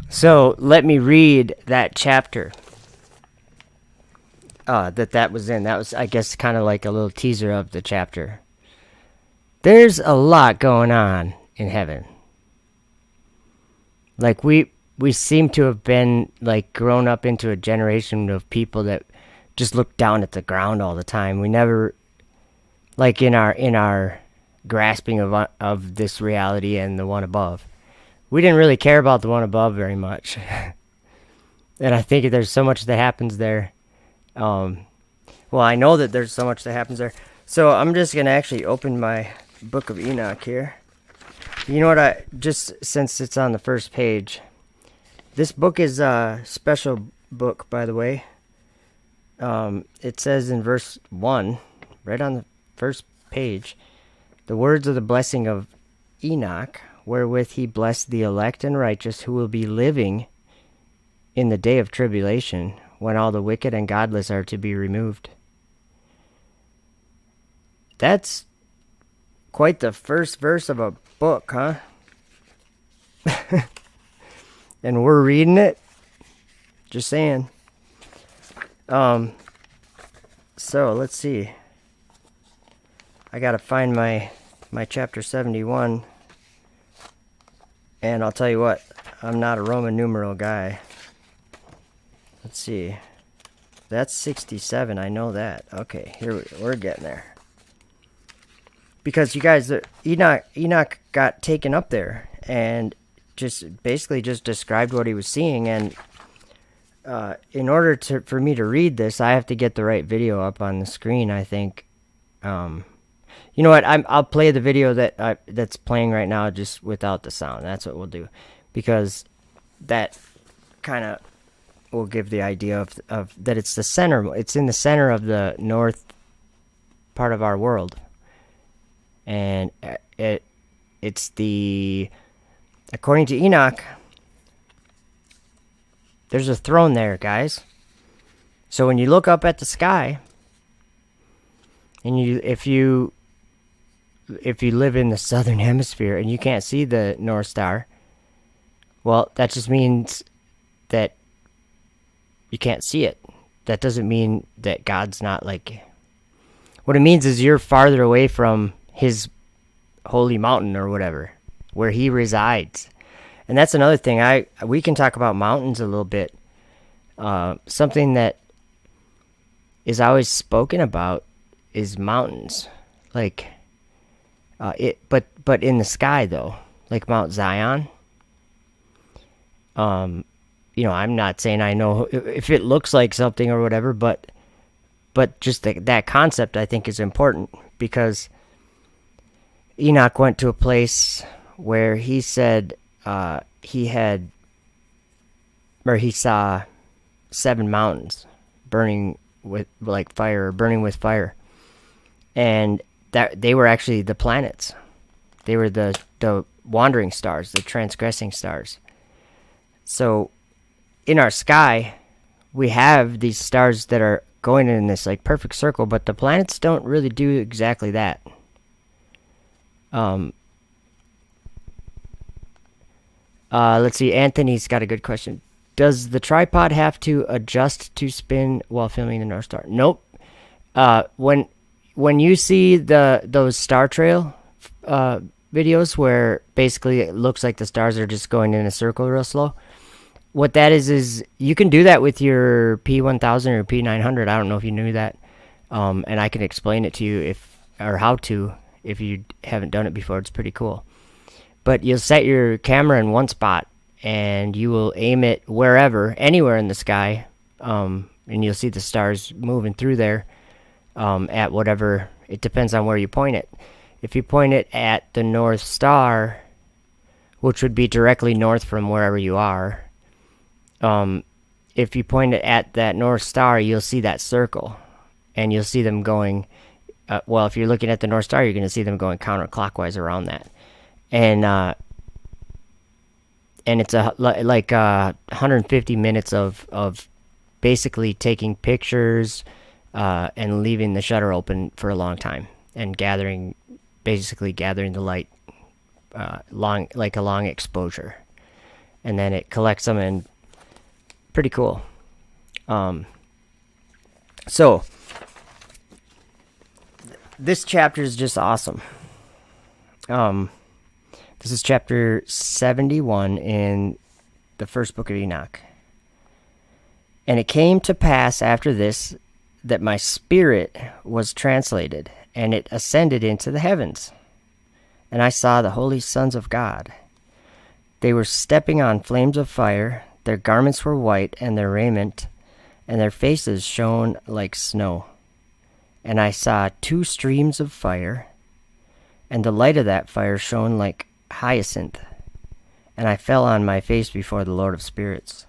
So let me read that chapter that was in. That was, I guess, kind of like a little teaser of the chapter. There's a lot going on in heaven. Like we seem to have been like grown up into a generation of people that just look down at the ground all the time. We never, like in our grasping of this reality and the one above, we didn't really care about the one above very much. And I think there's so much that happens there. Well, I know that there's so much that happens there. So I'm just gonna actually open my Book of Enoch here. You know what? Just since it's on the first page, this book is a special book, by the way. It says in verse 1, right on the first page, the words of the blessing of Enoch, wherewith he blessed the elect and righteous who will be living in the day of tribulation, when all the wicked and godless are to be removed. That's quite the first verse of a book, huh? And we're reading it? Just saying. So let's see. I gotta find my chapter 71. And I'll tell you what, I'm not a Roman numeral guy. Let's see. That's 67, I know that. Okay, we're getting there. Because you guys, Enoch got taken up there and just basically just described what he was seeing, and in order for me to read this, I have to get the right video up on the screen, I think. You know what? I'll play the video that's playing right now just without the sound. That's what we'll do, because that kind of will give the idea of that it's the center. It's in the center of the north part of our world, and it's according to Enoch, there's a throne there, guys. So when you look up at the sky, and if you live in the southern hemisphere and you can't see the North Star, well, that just means that you can't see it. That doesn't mean that God's not like... What it means is you're farther away from his holy mountain or whatever, where he resides. And that's another thing. We can talk about mountains a little bit. Something that is always spoken about is mountains. Like... but in the sky though, like Mount Zion. You know, I'm not saying I know if it looks like something or whatever, but just that concept I think is important, because Enoch went to a place where he said he saw 7 mountains burning with fire, and that they were actually the planets. They were the wandering stars, the transgressing stars. So in our sky, we have these stars that are going in this like perfect circle, but the planets don't really do exactly that. Let's see. Anthony's got a good question. Does the tripod have to adjust to spin while filming the North Star? Nope. When you see those Star Trail videos where basically it looks like the stars are just going in a circle real slow, what that is you can do that with your P1000 or P900. I don't know if you knew that, and I can explain it to you how to if you haven't done it before. It's pretty cool. But you'll set your camera in one spot and you will aim it anywhere in the sky, and you'll see the stars moving through there. At whatever, it depends on where you point it. If you point it at the North Star, which would be directly north from wherever you are, if you point it at that North Star, you'll see that circle, and you'll see them going, if you're looking at the North Star, you're going to see them going counterclockwise around that. And it's 150 minutes of basically taking pictures, and leaving the shutter open for a long time and gathering the light, like a long exposure, and then it collects them, and pretty cool. So this chapter is just awesome. This is chapter 71 in the first book of Enoch. And it came to pass after this that my spirit was translated, and it ascended into the heavens. And I saw the holy sons of God. They were stepping on flames of fire. Their garments were white, and their raiment, and their faces shone like snow. And I saw 2 streams of fire, and the light of that fire shone like hyacinth. And I fell on my face before the Lord of spirits.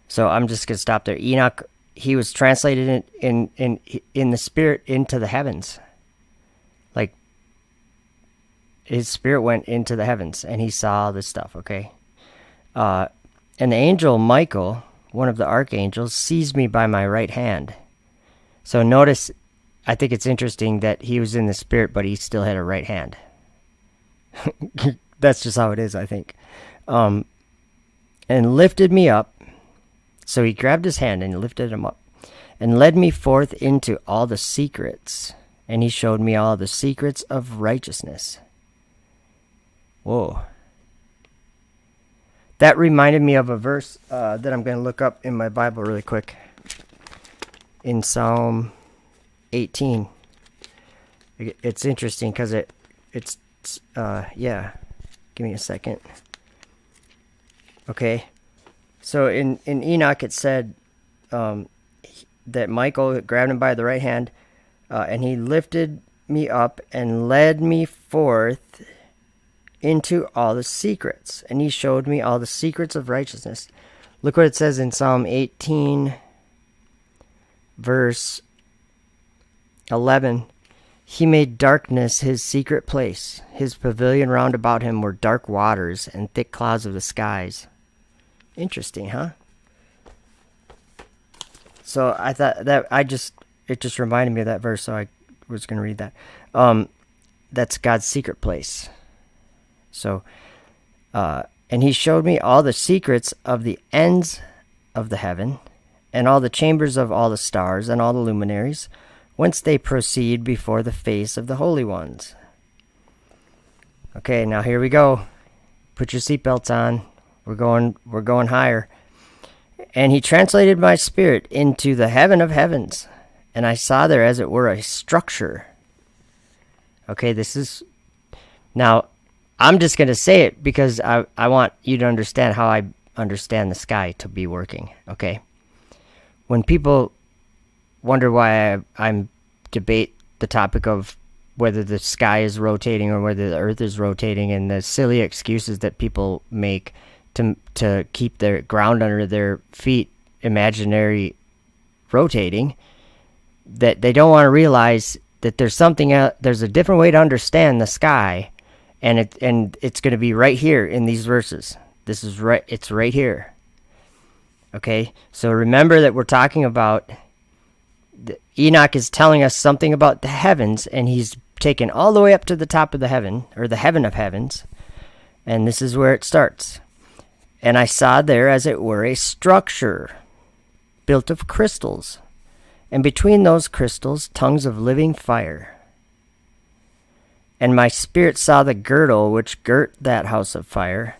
So I'm just going to stop there. Enoch, he was translated in the spirit into the heavens. Like, his spirit went into the heavens, and he saw this stuff, okay? And the angel Michael, one of the archangels, seized me by my right hand. So notice, I think it's interesting that he was in the spirit, but he still had a right hand. That's just how it is, I think. And lifted me up. So he grabbed his hand and lifted him up and led me forth into all the secrets. And he showed me all the secrets of righteousness. Whoa. That reminded me of a verse that I'm going to look up in my Bible really quick. In Psalm 18. It's interesting because it's yeah. Give me a second. Okay. So in Enoch it said that Michael grabbed him by the right hand, and he lifted me up and led me forth into all the secrets, and he showed me all the secrets of righteousness. Look what it says in Psalm 18, verse 11. He made darkness his secret place. His pavilion round about him were dark waters and thick clouds of the skies. Interesting, huh? So I thought that it just reminded me of that verse, so I was going to read that. That's God's secret place. So, and he showed me all the secrets of the ends of the heaven, and all the chambers of all the stars, and all the luminaries, whence they proceed before the face of the holy ones. Okay, now here we go. Put your seatbelts on. We're going higher. And he translated my spirit into the heaven of heavens, and I saw there as it were a structure. Okay, this is... Now, I'm just going to say it because I want you to understand how I understand the sky to be working, okay? When people wonder why I debate the topic of whether the sky is rotating or whether the earth is rotating, and the silly excuses that people make to keep their ground under their feet imaginary rotating, that they don't want to realize that there's there's a different way to understand the sky, and it's going to be right here in these verses. It's right here. Okay, so remember that we're talking about Enoch is telling us something about the heavens, and he's taken all the way up to the top of the heaven, or the heaven of heavens, and this is where it starts. And I saw there, as it were, a structure built of crystals, and between those crystals tongues of living fire. And my spirit saw the girdle which girt that house of fire,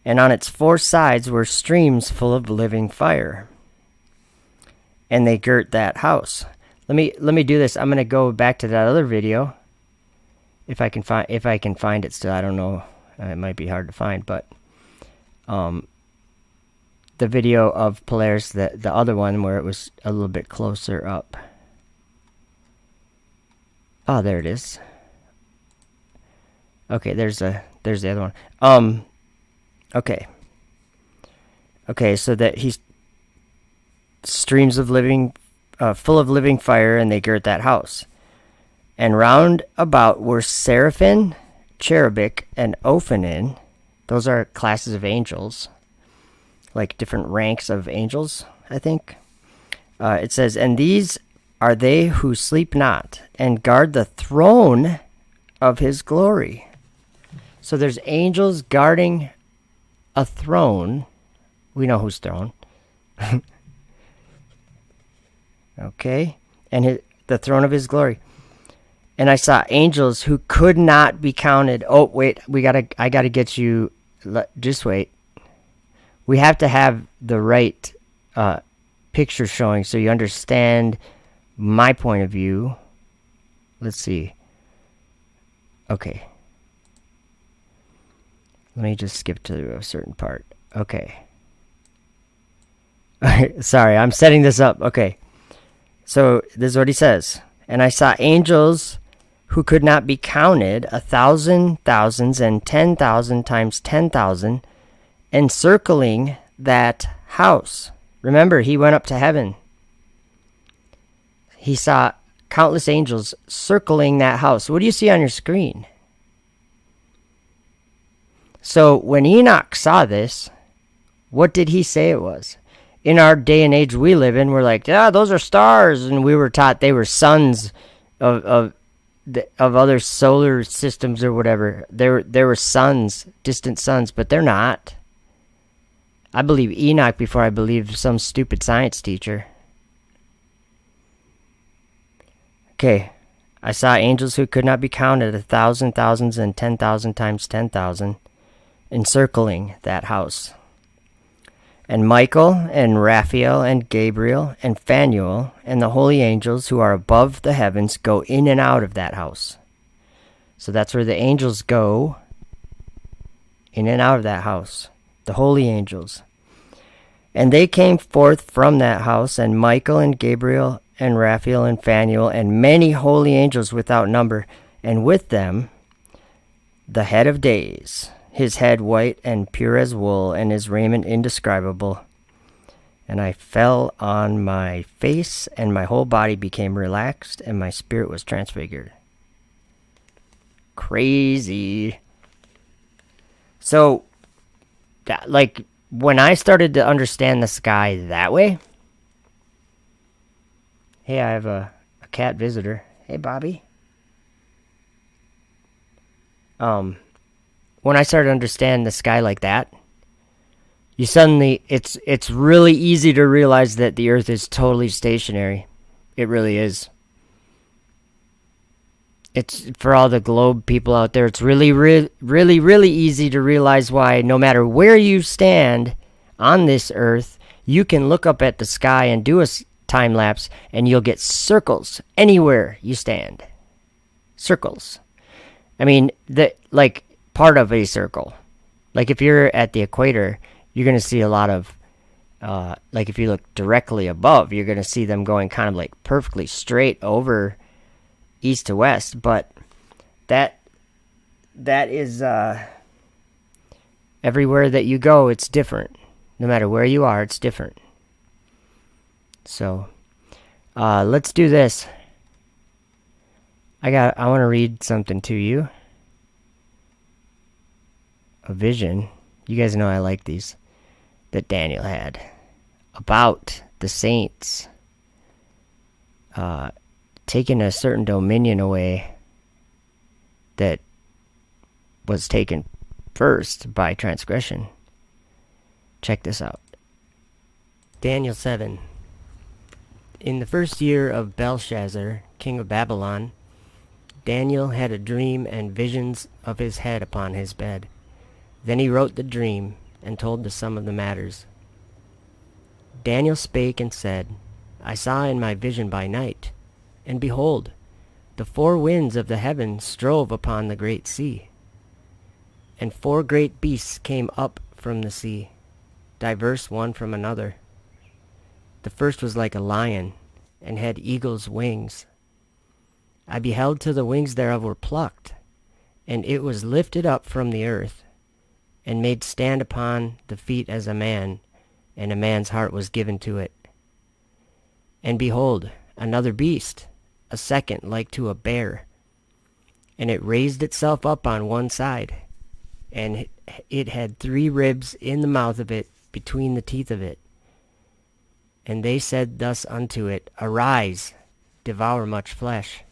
and on its 4 sides were streams full of living fire. And they girt that house. Let me do this. I'm going to go back to that other video, if I can find it still. I don't know. It might be hard to find, but the video of Polaris, the other one where it was a little bit closer up. Oh, there it is. Okay, there's the other one. Okay, so that he's streams of living, full of living fire, and they girt that house. And round about were seraphim, cherubic, and ophanim. Those are classes of angels, like different ranks of angels, I think. It says, and these are they who sleep not, and guard the throne of his glory. So there's angels guarding a throne. We know whose throne. Okay, and the throne of his glory. And I saw angels who could not be counted. Oh, wait, I gotta get you. Just wait. We have to have the right picture showing so you understand my point of view. Let's see. Okay. Let me just skip to a certain part. Okay. Sorry, I'm setting this up. Okay. So this is what he says. And I saw angels who could not be counted, 1,000 thousands and 10,000 times 10,000, encircling that house. Remember, he went up to heaven. He saw countless angels circling that house. What do you see on your screen? So when Enoch saw this, what did he say it was? In our day and age we live in, we're like, those are stars, and we were taught they were suns of other solar systems or whatever. There were suns, distant suns, but they're not. I believe Enoch before I believe some stupid science teacher. Okay, I saw angels who could not be counted, 1,000 thousands and 10,000 times 10,000, encircling that house. And Michael and Raphael and Gabriel and Phanuel and the holy angels who are above the heavens go in and out of that house. So that's where the angels go, in and out of that house. The holy angels. And they came forth from that house, and Michael and Gabriel and Raphael and Phanuel and many holy angels without number, and with them the head of days, his head white and pure as wool, and his raiment indescribable. And I fell on my face, and my whole body became relaxed, and my spirit was transfigured. Crazy. So, like, when I started to understand the sky that way... Hey, I have a cat visitor. Hey, Bobby. When I started to understand the sky like that, you suddenly, it's really easy to realize that the Earth is totally stationary. It really is. It's, for all the globe people out there, it's really easy to realize why no matter where you stand on this Earth, you can look up at the sky and do a time lapse and you'll get circles anywhere you stand. Circles. I mean, like part of a circle. Like if you're at the equator, you're going to see a lot of, like if you look directly above, you're going to see them going kind of like perfectly straight over east to west. But that is, everywhere that you go, it's different. No matter where you are, it's different. So, let's do this. I want to read something to you. A vision. You guys know I like these. That Daniel had. About the saints. Taking a certain dominion away. That was taken first by transgression. Check this out. Daniel 7. In the first year of Belshazzar, king of Babylon, Daniel had a dream and visions of his head upon his bed. Then he wrote the dream and told the sum of the matters. Daniel spake and said, I saw in my vision by night, and behold, the four winds of the heaven strove upon the great sea. And four great beasts came up from the sea, diverse one from another. The first was like a lion, and had eagle's wings. I beheld till the wings thereof were plucked, and it was lifted up from the earth, and made stand upon the feet as a man, and a man's heart was given to it. And behold, another beast, a second like to a bear, and it raised itself up on one side, and it had 3 ribs in the mouth of it, between the teeth of it. And they said thus unto it, Arise, devour much flesh.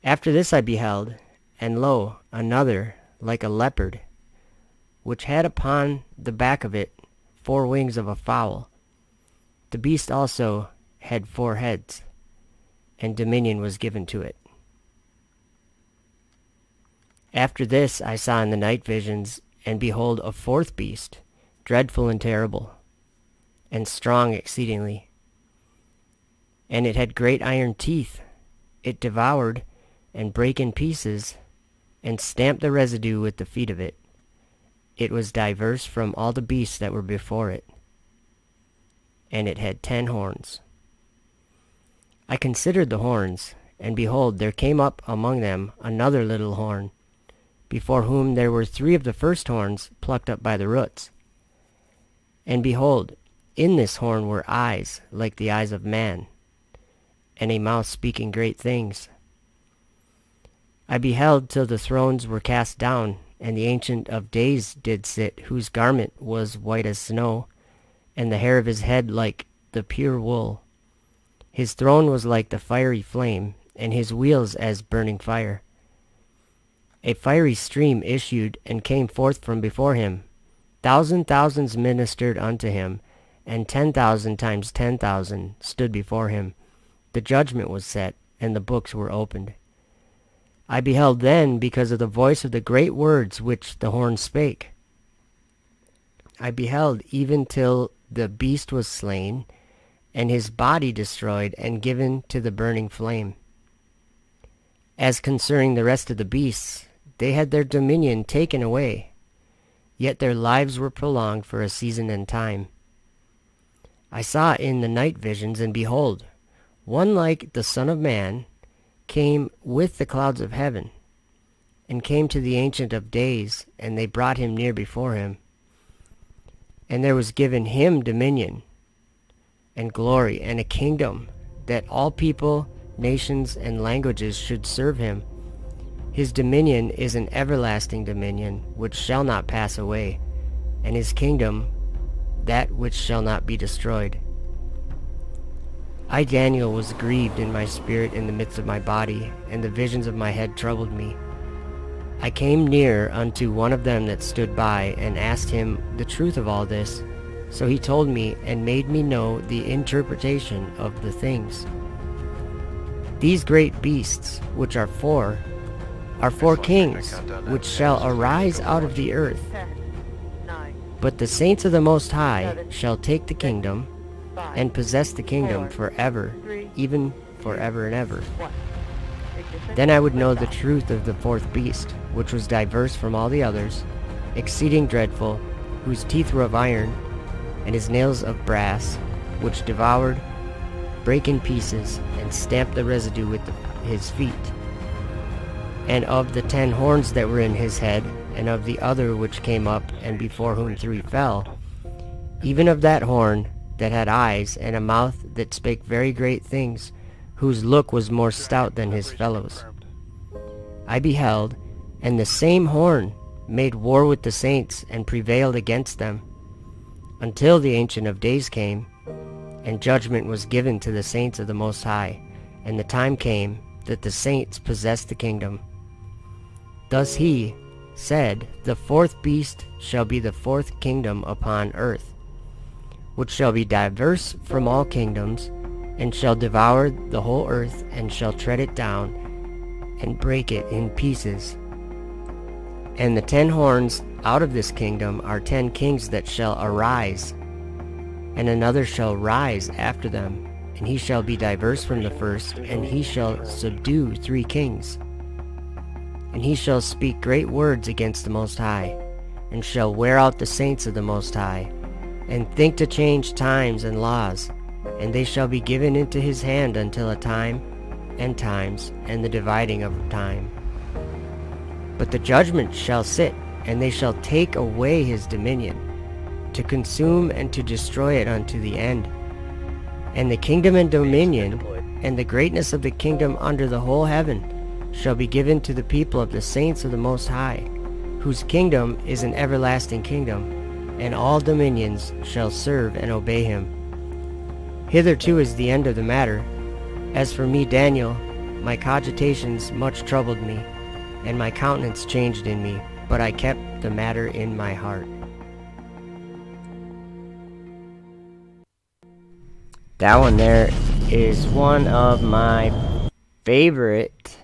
After this I beheld, and lo, another, like a leopard, which had upon the back of it 4 wings of a fowl. The beast also had 4 heads, and dominion was given to it. After this I saw in the night visions, and behold, a 4th beast, dreadful and terrible, and strong exceedingly. And it had great iron teeth. It devoured, and brake in pieces, and stamped the residue with the feet of it. It was diverse from all the beasts that were before it. And it had 10 horns. I considered the horns, and behold, there came up among them another little horn, before whom there were 3 of the first horns plucked up by the roots. And behold, in this horn were eyes like the eyes of man, and a mouth speaking great things. I beheld till the thrones were cast down, and the Ancient of Days did sit, whose garment was white as snow, and the hair of his head like the pure wool. His throne was like the fiery flame, and his wheels as burning fire. A fiery stream issued and came forth from before him. Thousands ministered unto him, and 10,000 times 10,000 stood before him. The judgment was set, and the books were opened. I beheld then because of the voice of the great words which the horn spake. I beheld even till the beast was slain, and his body destroyed and given to the burning flame. As concerning the rest of the beasts, they had their dominion taken away, yet their lives were prolonged for a season and time, I saw in the night visions, and behold, one like the Son of Man came with the clouds of heaven, and came to the Ancient of Days, and they brought him near before him. And there was given him dominion, and glory, and a kingdom, that all people, nations, and languages should serve him. His dominion is an everlasting dominion, which shall not pass away, and his kingdom that which shall not be destroyed. I, Daniel, was grieved in my spirit in the midst of my body, and the visions of my head troubled me. I came near unto one of them that stood by, and asked him the truth of all this. So he told me, and made me know the interpretation of the things. These great beasts, which are four kings, which shall arise out of the earth.
10, 9,
But the saints of the Most High shall take the kingdom,
5,
and possess the kingdom
4,
forever,
3,
even forever and ever.
1. Ignition.
Then I would know the
Liftoff.
truth of the fourth beast, which was diverse from all the others, exceeding dreadful, whose teeth were of iron, and his nails of brass, which devoured, brake in pieces, and stamped the residue with his feet. And of the 10 horns that were in his head, and of the other which came up, and before whom 3 fell, even of that horn that had eyes, and a mouth that spake very great things, whose look was more stout than his fellows. I beheld, and the same horn made war with the saints, and prevailed against them, until the Ancient of Days came, and judgment was given to the saints of the Most High, and the time came that the saints possessed the kingdom. Thus he said, the fourth beast shall be the fourth kingdom upon earth, which shall be diverse from all kingdoms, and shall devour the whole earth, and shall tread it down, and break it in pieces. And the 10 horns out of this kingdom are 10 kings that shall arise, and another shall rise after them, and he shall be diverse from the first, and he shall subdue 3 kings. And he shall speak great words against the Most High, and shall wear out the saints of the Most High, and think to change times and laws, and they shall be given into his hand until a time and times, and the dividing of time. But the judgment shall sit, and they shall take away his dominion, to consume and to destroy it unto the end. And the kingdom and dominion, and the greatness of the kingdom under the whole heaven, shall be given to the people of the saints of the Most High, whose kingdom is an everlasting kingdom, and all dominions shall serve and obey him. Hitherto is the end of the matter. As for me, Daniel, my cogitations much troubled me, and my countenance changed in me, but I kept the matter in my heart. That one there is one of my favorite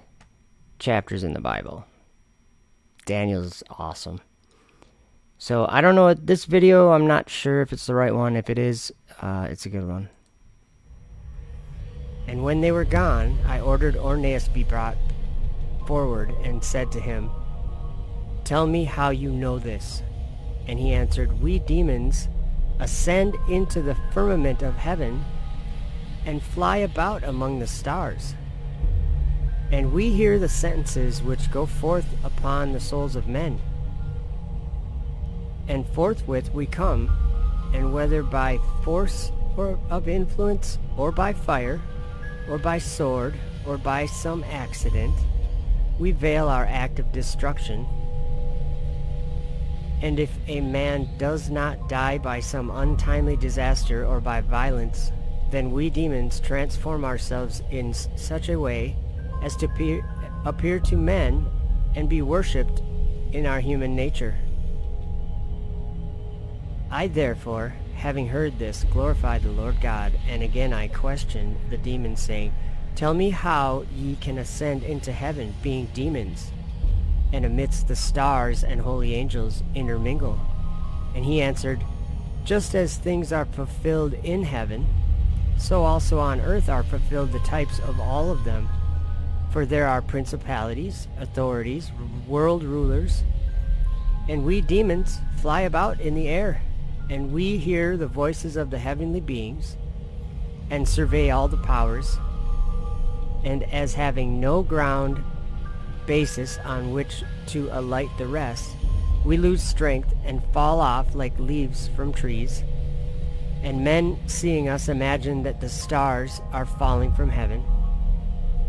chapters in the Bible. Daniel's awesome. So I don't know, this video, I'm not sure if it's the right one. If it is, it's a good one. And when they were gone, I ordered Orneus be brought forward, and said to him, Tell me how you know this. And he answered, We demons ascend into the firmament of heaven, and fly about among the stars. And we hear the sentences which go forth upon the souls of men. And forthwith we come, and whether by force or of influence, or by fire, or by sword, or by some accident, we veil our act of destruction. And if a man does not die by some untimely disaster or by violence, then we demons transform ourselves in such a way as to appear to men and be worshipped in our human nature. I therefore, having heard this, glorified the Lord God, and again I questioned the demons, saying, Tell me how ye can ascend into heaven, being demons, and amidst the stars and holy angels intermingle. And he answered, Just as things are fulfilled in heaven, so also on earth are fulfilled the types of all of them. For there are principalities, authorities, world rulers, and we demons fly about in the air. And we hear the voices of the heavenly beings, and survey all the powers, and as having no ground basis on which to alight the rest, we lose strength and fall off like leaves from trees. And men, seeing us, imagine that the stars are falling from heaven.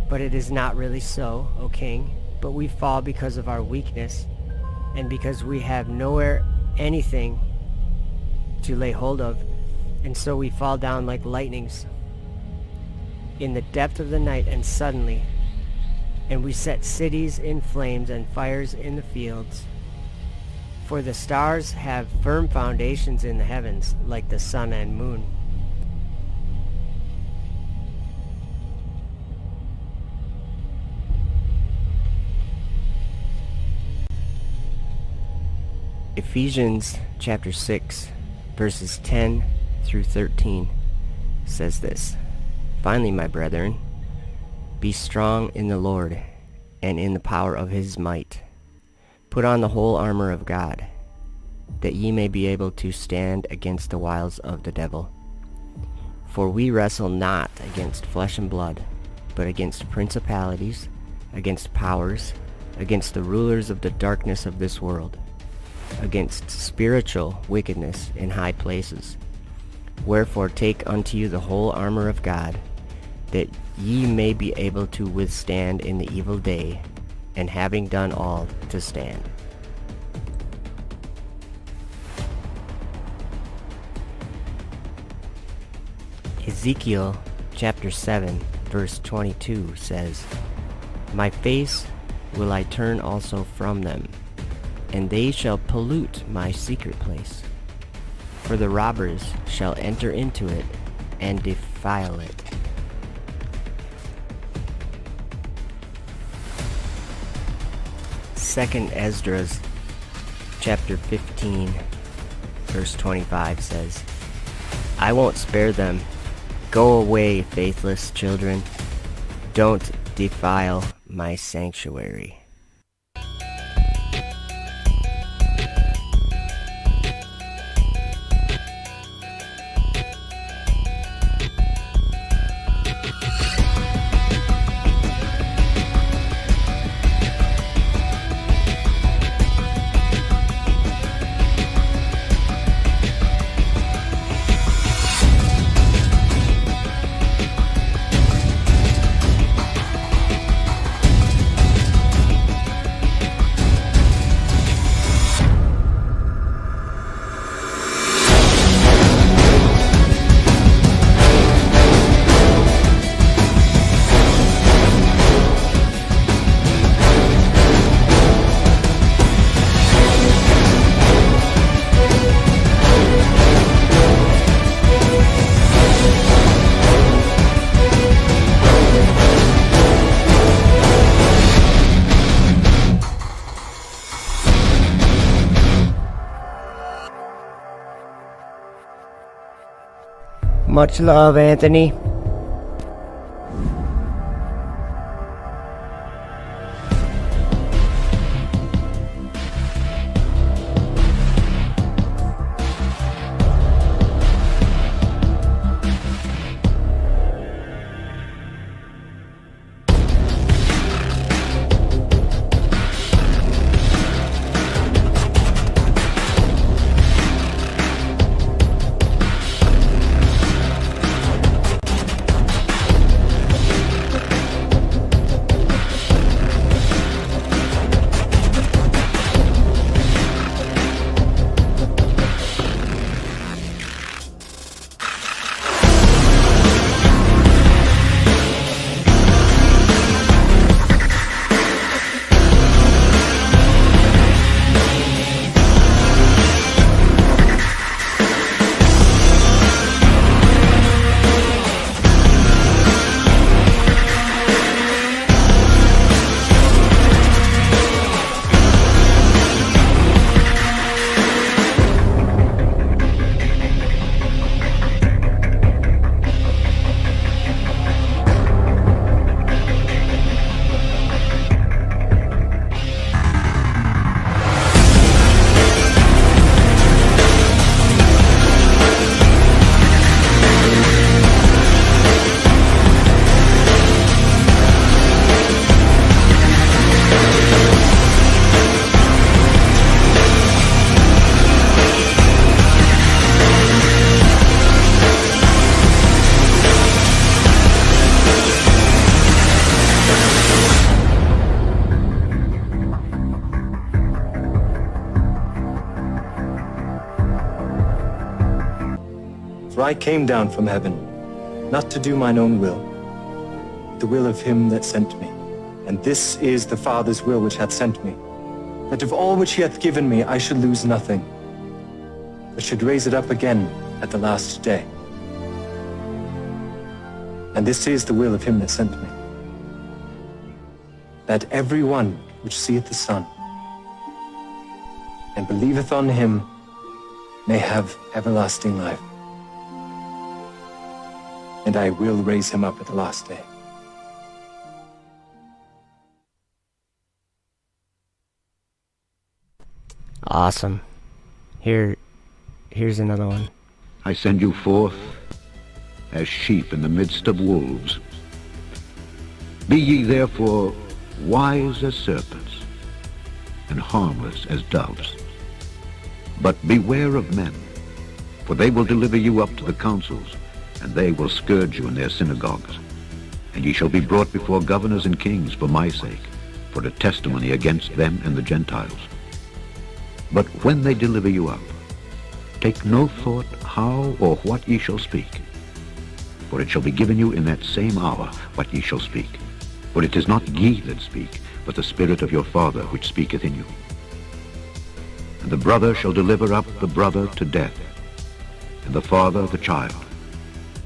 But it is not really so, O king, but we fall because of our weakness, and because we have nowhere anything to lay hold of, and so we fall down like lightnings in the depth of the night, and suddenly, and we set cities in flames and fires in the fields. For the stars have firm foundations in the heavens, like the sun and moon. Ephesians chapter 6, verses 10 through 13 says this: Finally, my brethren, be strong in the Lord and in the power of his might. Put on the whole armor of God, that ye may be able to stand against the wiles of the devil. For we wrestle not against flesh and blood, but against principalities, against powers, against the rulers of the darkness of this world, against spiritual wickedness in high places. Wherefore take unto you the whole armor of God, that ye may be able to withstand in the evil day, and having done all, to stand. Ezekiel chapter 7, verse 22 says, My face will I turn also from them, and they shall pollute my secret place. For the robbers shall enter into it and defile it. Second Esdras chapter 15, verse 25 says, I won't spare them. Go away, faithless children. Don't defile my sanctuary. Much love, Anthony.
For I came down from heaven, not to do mine own will, but the will of him that sent me. And this is the Father's will which hath sent me, that of all which he hath given me I should lose nothing, but should raise it up again at the last day. And this is the will of him that sent me, that every one which seeth the Son, and believeth on him, may have everlasting life. And I will raise him up at the last day.
Awesome. Here's another one.
I send you forth as sheep in the midst of wolves. Be ye therefore wise as serpents, and harmless as doves. But beware of men, for they will deliver you up to the councils, and they will scourge you in their synagogues. And ye shall be brought before governors and kings for my sake, for a testimony against them and the Gentiles. But when they deliver you up, take no thought how or what ye shall speak, for it shall be given you in that same hour what ye shall speak. For it is not ye that speak, but the Spirit of your Father which speaketh in you. And the brother shall deliver up the brother to death, and the father the child.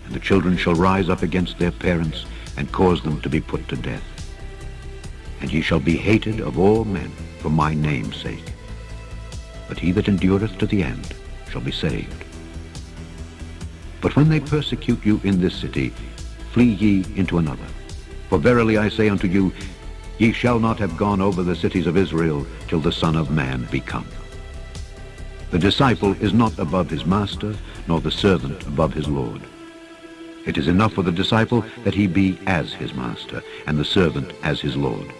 And the children shall rise up against their parents, and cause them to be put to death. And ye shall be hated of all men for my name's sake. But he that endureth to the end shall be saved. But when they persecute you in this city, flee ye into another. For verily I say unto you, ye shall not have gone over the cities of Israel till the Son of Man be come. The disciple is not above his master, nor the servant above his Lord. It is enough for the disciple that he be as his master, and the servant as his Lord.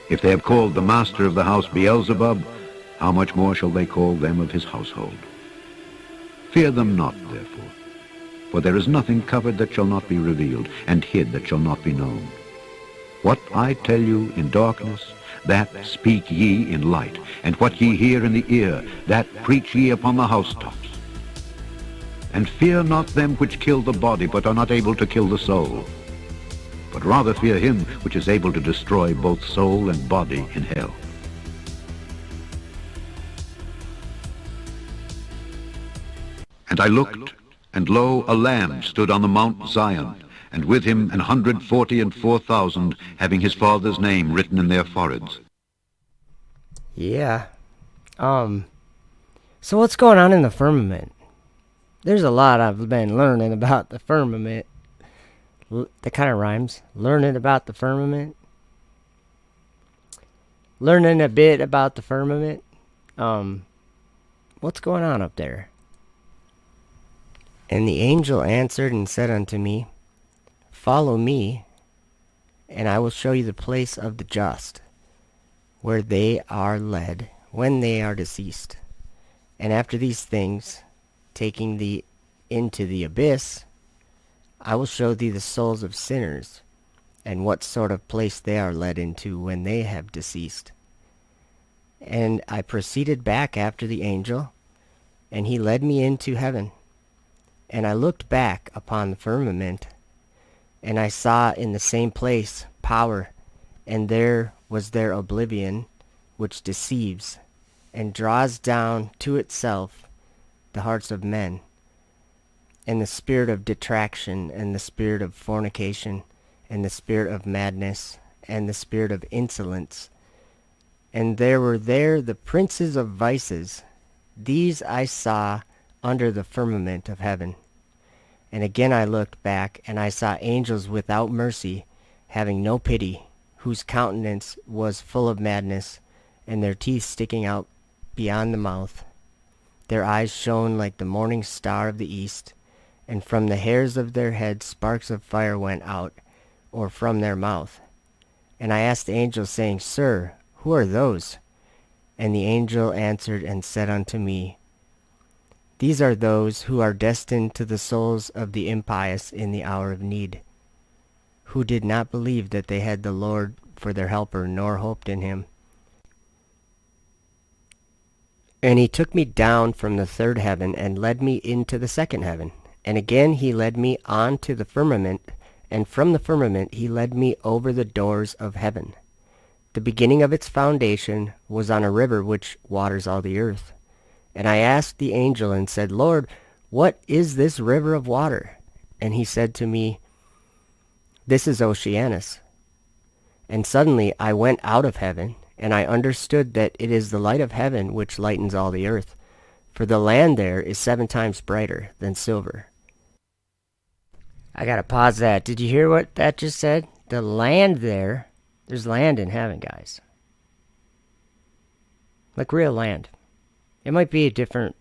If they have called the master of the house Beelzebub, how much more shall they call them of his household? Fear them not, therefore, for there is nothing covered that shall not be revealed, and hid that shall not be known. What I tell you in darkness, that speak ye in light, and what ye hear in the ear, that preach ye upon the housetops. And fear not them which kill the body, but are not able to kill the soul, but rather fear him which is able to destroy both soul and body in hell. And I looked, and lo, a Lamb stood on the Mount Zion, and with him 144,000, having his Father's name written in their foreheads.
Yeah. So what's going on in the firmament? There's a lot I've been learning about the firmament. That kind of rhymes. Learning about the firmament. Learning a bit about the firmament. What's going on up there? And the angel answered and said unto me, Follow me, and I will show you the place of the just, where they are led, when they are deceased. And after these things, taking thee into the abyss, I will show thee the souls of sinners, and what sort of place they are led into when they have deceased. And I proceeded back after the angel, and he led me into heaven. And I looked back upon the firmament, and I saw in the same place power, and there was their oblivion, which deceives, and draws down to itself the hearts of men, and the spirit of detraction, and the spirit of fornication, and the spirit of madness, and the spirit of insolence. And there were there the princes of vices. These I saw under the firmament of heaven. And again I looked back, and I saw angels without mercy, having no pity, whose countenance was full of madness, and their teeth sticking out beyond the mouth. Their eyes shone like the morning star of the east, and from the hairs of their heads sparks of fire went out, or from their mouth. And I asked the angel, saying, Sir, who are those? And the angel answered and said unto me, These are those who are destined to the souls of the impious in the hour of need, who did not believe that they had the Lord for their helper, nor hoped in him. And he took me down from the third heaven, and led me into the second heaven. And again he led me on to the firmament, and from the firmament he led me over the doors of heaven. The beginning of its foundation was on a river which waters all the earth. And I asked the angel and said, Lord, what is this river of water? And he said to me, This is Oceanus. And suddenly I went out of heaven, and I understood that it is the light of heaven which lightens all the earth. For the land there is 7 times brighter than silver. I gotta pause that. Did you hear what that just said? The land there, there's land in heaven, guys. Like real land. It might be a different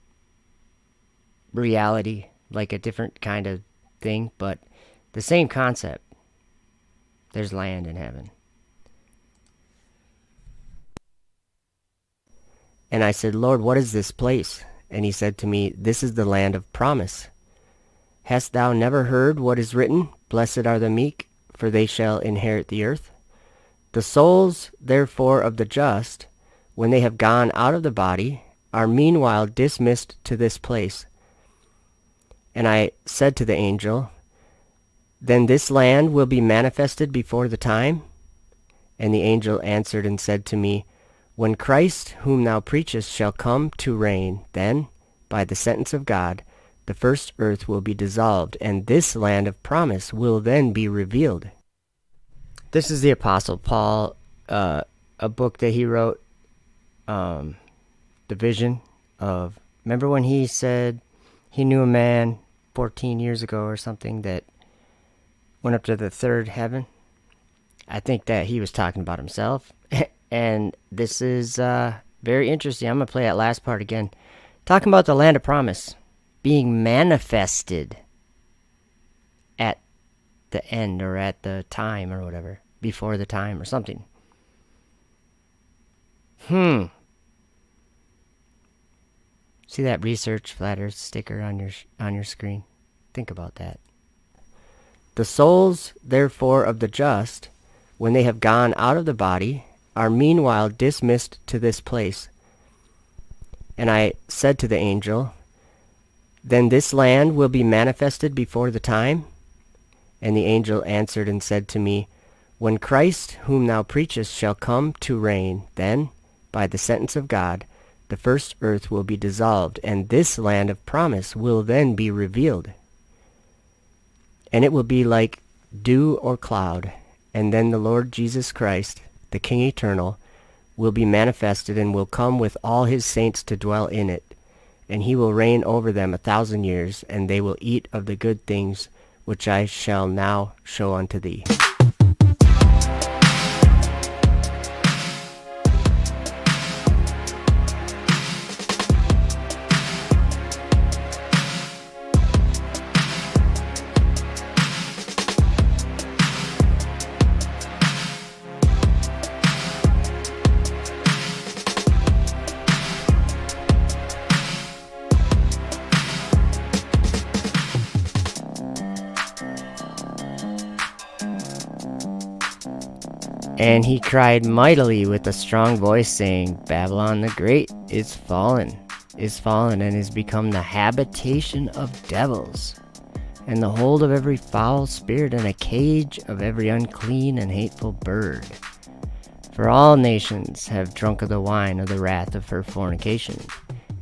reality, like a different kind of thing, but the same concept. There's land in heaven. And I said, Lord, what is this place? And he said to me, This is the land of promise. Hast thou never heard what is written? Blessed are the meek, for they shall inherit the earth. The souls, therefore, of the just, when they have gone out of the body, are meanwhile dismissed to this place. And I said to the angel, Then this land will be manifested before the time? And the angel answered and said to me, When Christ, whom thou preachest, shall come to reign, then, by the sentence of God, the first earth will be dissolved, and this land of promise will then be revealed. This is the Apostle Paul, a book that he wrote, the vision of, remember when he said he knew a man 14 years ago or something that went up to the third heaven? I think that he was talking about himself. And this is very interesting. I'm going to play that last part again. Talking about the land of promise being manifested at the end or at the time or whatever. Before the time or something. See that research flat earth sticker on your screen? Think about that. The souls, therefore, of the just, when they have gone out of the body, are meanwhile dismissed to this place. And I said to the angel, Then this land will be manifested before the time? And the angel answered and said to me, When Christ, whom thou preachest, shall come to reign, then, by the sentence of God, the first earth will be dissolved, and this land of promise will then be revealed. And it will be like dew or cloud, and then the Lord Jesus Christ, the King eternal, will be manifested and will come with all his saints to dwell in it. And he will reign over them 1,000 years, and they will eat of the good things which I shall now show unto thee. And he cried mightily with a strong voice, saying, Babylon the Great is fallen, and is become the habitation of devils, and the hold of every foul spirit, and a cage of every unclean and hateful bird. For all nations have drunk of the wine of the wrath of her fornication,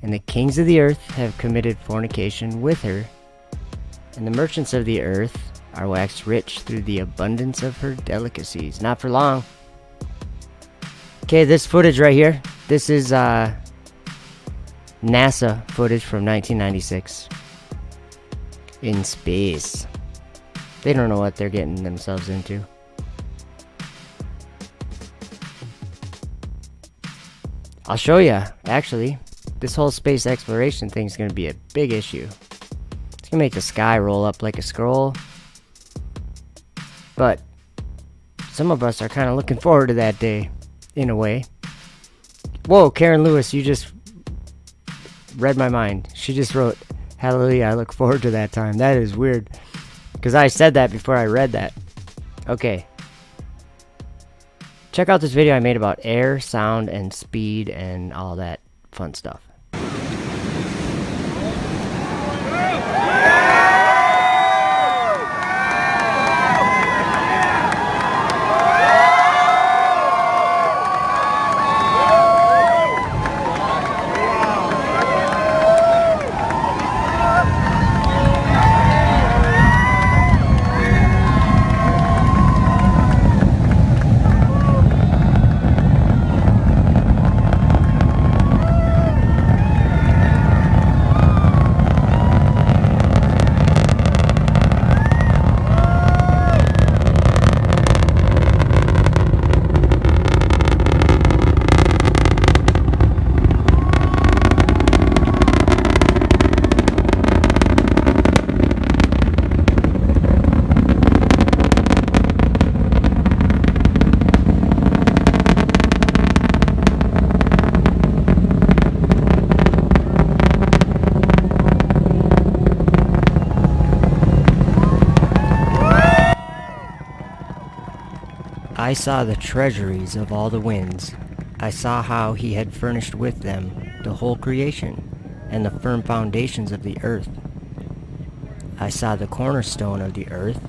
and the kings of the earth have committed fornication with her, and the merchants of the earth are waxed rich through the abundance of her delicacies. Not for long. Okay, this footage right here, this is NASA footage from 1996 in space. They don't know what they're getting themselves into. I'll show you, actually. This whole space exploration thing is going to be a big issue. It's going to make the sky roll up like a scroll. But some of us are kind of looking forward to that day, in a way. Whoa, Karen Lewis, you just read my mind. She just wrote, Hallelujah, I look forward to that time. That is weird, because I said that before I read that. Okay. Check out this video I made about air, sound, and speed, and all that fun stuff. I saw the treasuries of all the winds. I saw how he had furnished with them the whole creation, and the firm foundations of the earth. I saw the cornerstone of the earth.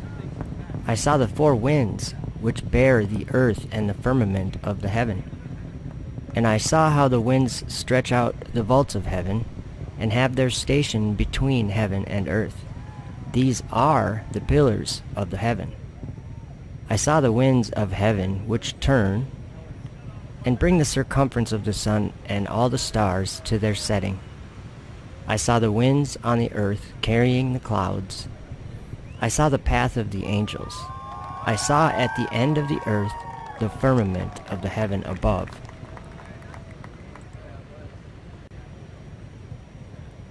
I saw the four winds, which bear the earth and the firmament of the heaven. And I saw how the winds stretch out the vaults of heaven, and have their station between heaven and earth. These are the pillars of the heaven. I saw the winds of heaven which turn, and bring the circumference of the sun and all the stars to their setting. I saw the winds on the earth carrying the clouds. I saw the path of the angels. I saw at the end of the earth the firmament of the heaven above.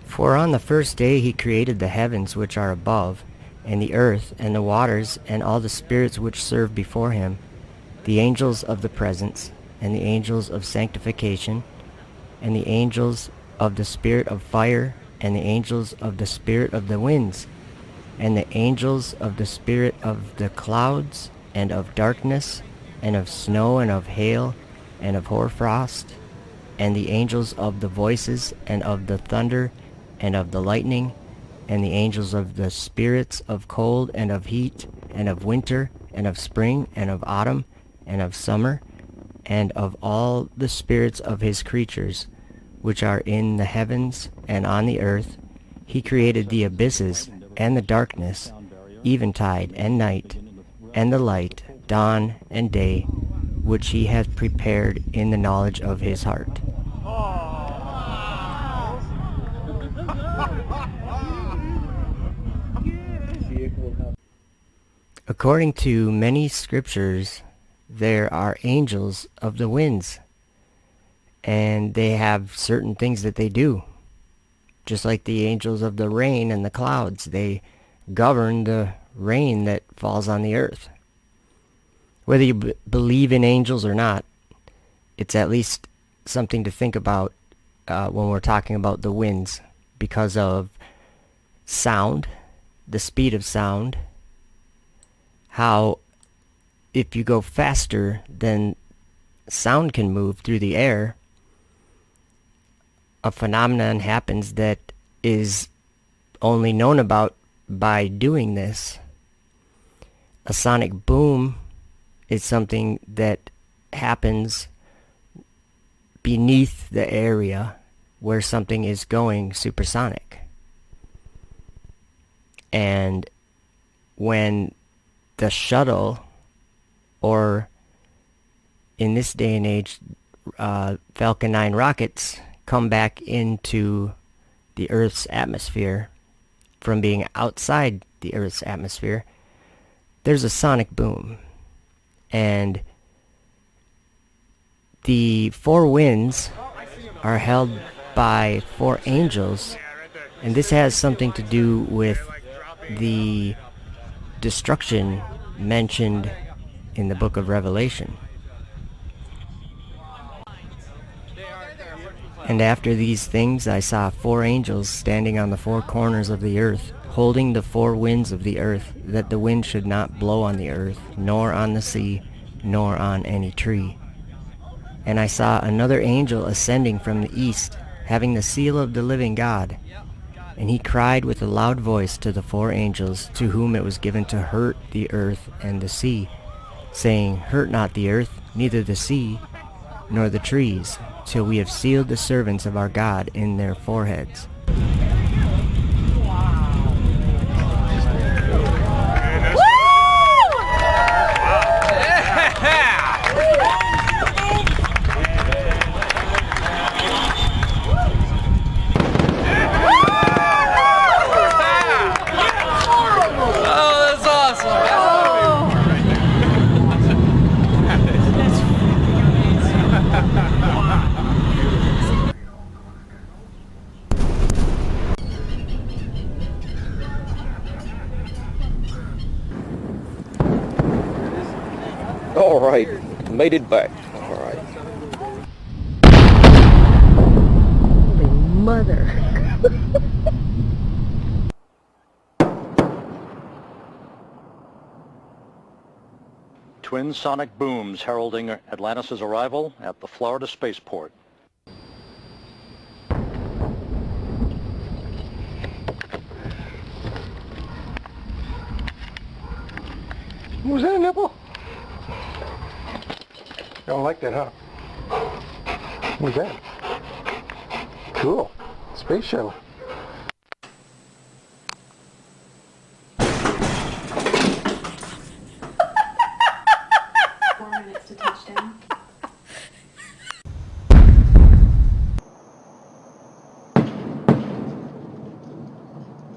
For on the first day he created the heavens which are above, and the earth, and the waters, and all the spirits which serve before him, the angels of the presence, and the angels of sanctification, and the angels of the spirit of fire, and the angels of the spirit of the winds, and the angels of the spirit of the clouds, and of darkness, and of snow, and of hail, and of hoarfrost, and the angels of the voices, and of the thunder, and of the lightning, and the angels of the spirits of cold, and of heat, and of winter, and of spring, and of autumn, and of summer, and of all the spirits of his creatures, which are in the heavens and on the earth. He created the abysses, and the darkness, eventide and night, and the light, dawn and day, which he hath prepared in the knowledge of his heart. According to many scriptures, there are angels of the winds, and they have certain things that they do. Just like the angels of the rain and the clouds, they govern the rain that falls on the earth. Whether you believe in angels or not, it's at least something to think about when we're talking about the winds, because of sound, the speed of sound, how if you go faster than sound can move through the air, a phenomenon happens that is only known about by doing this. A sonic boom is something that happens beneath the area where something is going supersonic. And when the shuttle, or in this day and age, Falcon 9 rockets come back into the Earth's atmosphere from being outside the Earth's atmosphere, there's a sonic boom. And the four winds are held by four angels, and this has something to do with the destruction mentioned in the book of Revelation. And after these things I saw four angels standing on the four corners of the earth, holding the four winds of the earth, that the wind should not blow on the earth, nor on the sea, nor on any tree. And I saw another angel ascending from the east, having the seal of the living God. And he cried with a loud voice to the four angels, to whom it was given to hurt the earth and the sea, saying, Hurt not the earth, neither the sea, nor the trees, till we have sealed the servants of our God in their foreheads.
All right, made it back. All right.
Holy mother.
twin sonic booms heralding Atlantis' arrival at the Florida spaceport.
Was that a nipple? Don't like that, huh? What's that? Cool. Space shuttle.
To touchdown.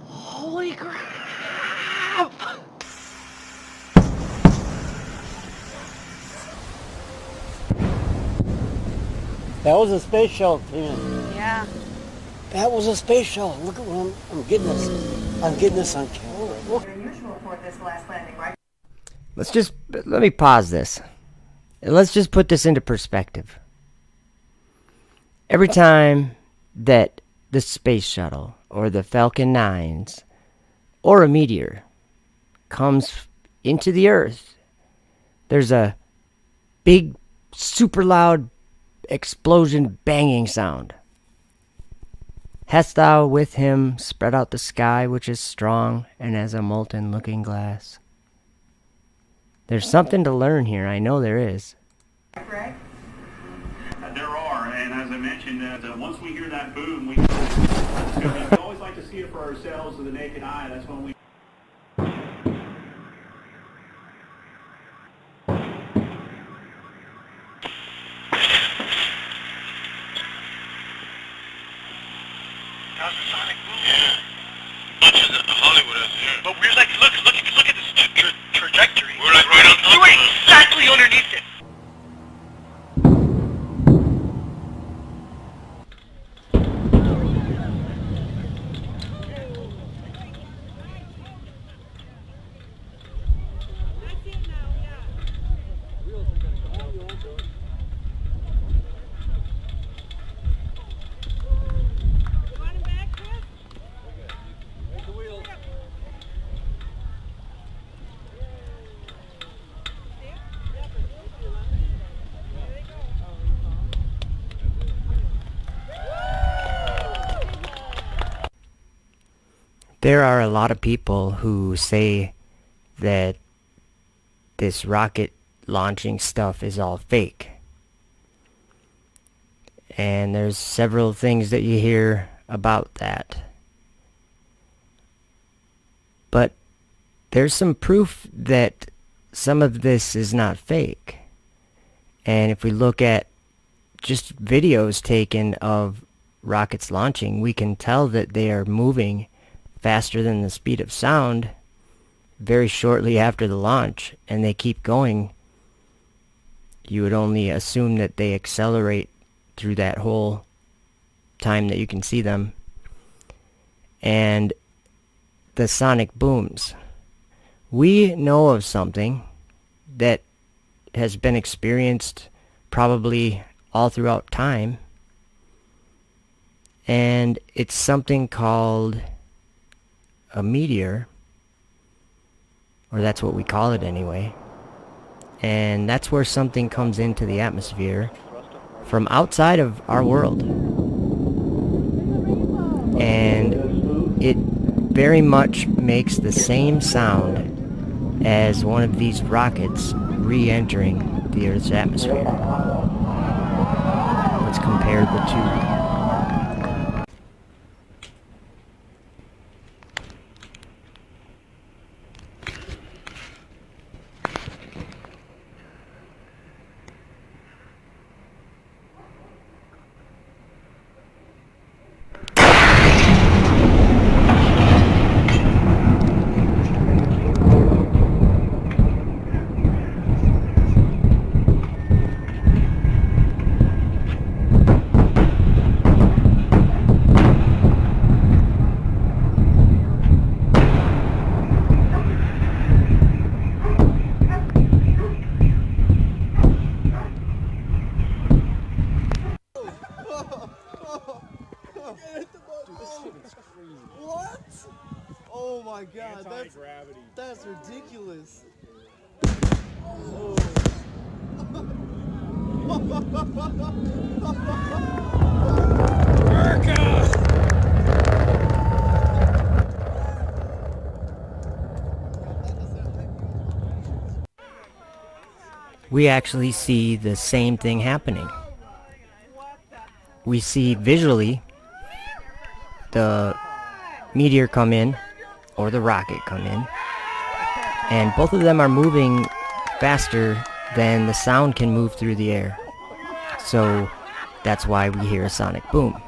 Holy crap!
That was a space shuttle, Tina.
Yeah.
That was a space shuttle. Look at what I'm getting this. I'm getting this on camera. Look.
Unusual for this last landing, right?
Let me pause this. And let's just put this into perspective. Every time that the space shuttle or the Falcon 9s or a meteor comes into the Earth, there's a big, super loud explosion banging sound. Hast thou with him spread out the sky which is strong and as a molten looking glass? There's something to learn here. I know there is.
Greg?
There are, and as I mentioned, once we hear that boom, we always like to see it for ourselves with the naked eye. That's when we...
How's the sonic boom? Yeah. Bunches of Hollywood out there. But we're like, look at this trajectory. We're like right on top. We're exactly underneath it.
There are a lot of people who say that this rocket launching stuff is all fake. And there's several things that you hear about that. But there's some proof that some of this is not fake. And if we look at just videos taken of rockets launching, we can tell that they are moving faster than the speed of sound very shortly after the launch, and they keep going. You would only assume that they accelerate through that whole time that you can see them. And the sonic booms. We know of something that has been experienced probably all throughout time, and it's something called a meteor, or that's what we call it anyway. And that's where something comes into the atmosphere from outside of our world, and it very much makes the same sound as one of these rockets re-entering the Earth's atmosphere. Let's compare the two.
Oh my god, that's ridiculous.
We actually see the same thing happening. We see visually the meteor come in, or the rocket come in, and both of them are moving faster than the sound can move through the air. So that's why we hear a sonic boom.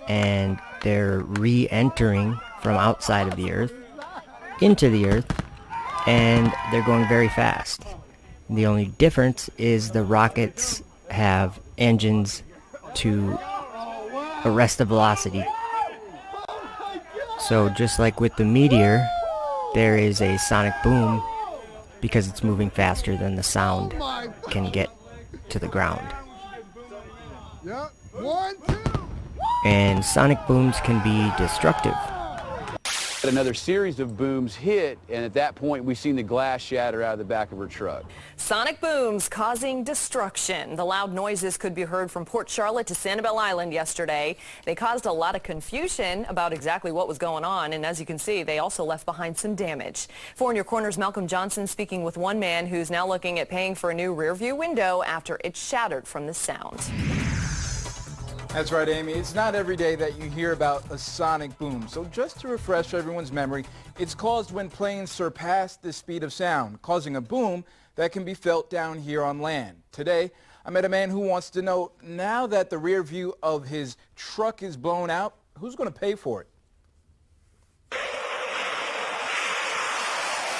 And they're re-entering from outside of the Earth into the Earth, and they're going very fast. The only difference is the rockets have engines to arrest the velocity. So just like with the meteor, there is a sonic boom because it's moving faster than the sound can get to the ground. And sonic booms can be destructive.
Another series of booms hit, and at that point we seen the glass shatter out of the back of her truck.
Sonic booms causing destruction. The loud noises could be heard from Port Charlotte to Sanibel Island yesterday. They caused a lot of confusion about exactly what was going on, and as you can see, they also left behind some damage. 4 in Your Corner's Malcolm Johnson speaking with one man who's now looking at paying for a new rearview window after it shattered from the sound.
That's right, Amy. It's not every day that you hear about a sonic boom. So just to refresh everyone's memory, it's caused when planes surpass the speed of sound, causing a boom that can be felt down here on land. Today, I met a man who wants to know, now that the rear view of his truck is blown out, who's going to pay for it?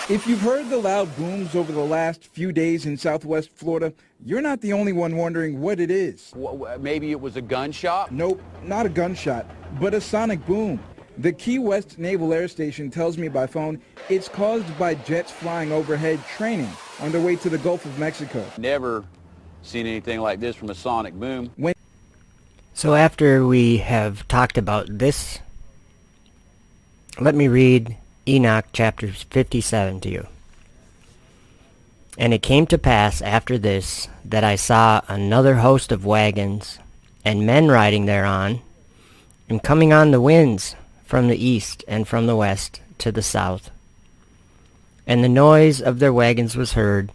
If you've heard the loud booms over the last few days in Southwest Florida, you're not the only one wondering what it is.
Maybe it was a gunshot?
Nope, not a gunshot, but a sonic boom. The Key West Naval Air Station tells me by phone it's caused by jets flying overhead training on their way to the Gulf of Mexico.
Never seen anything like this from a sonic boom.
So after we have talked about this, let me read Enoch chapter 57 to you. And it came to pass after this that I saw another host of wagons and men riding thereon, and coming on the winds from the east and from the west to the south. And the noise of their wagons was heard.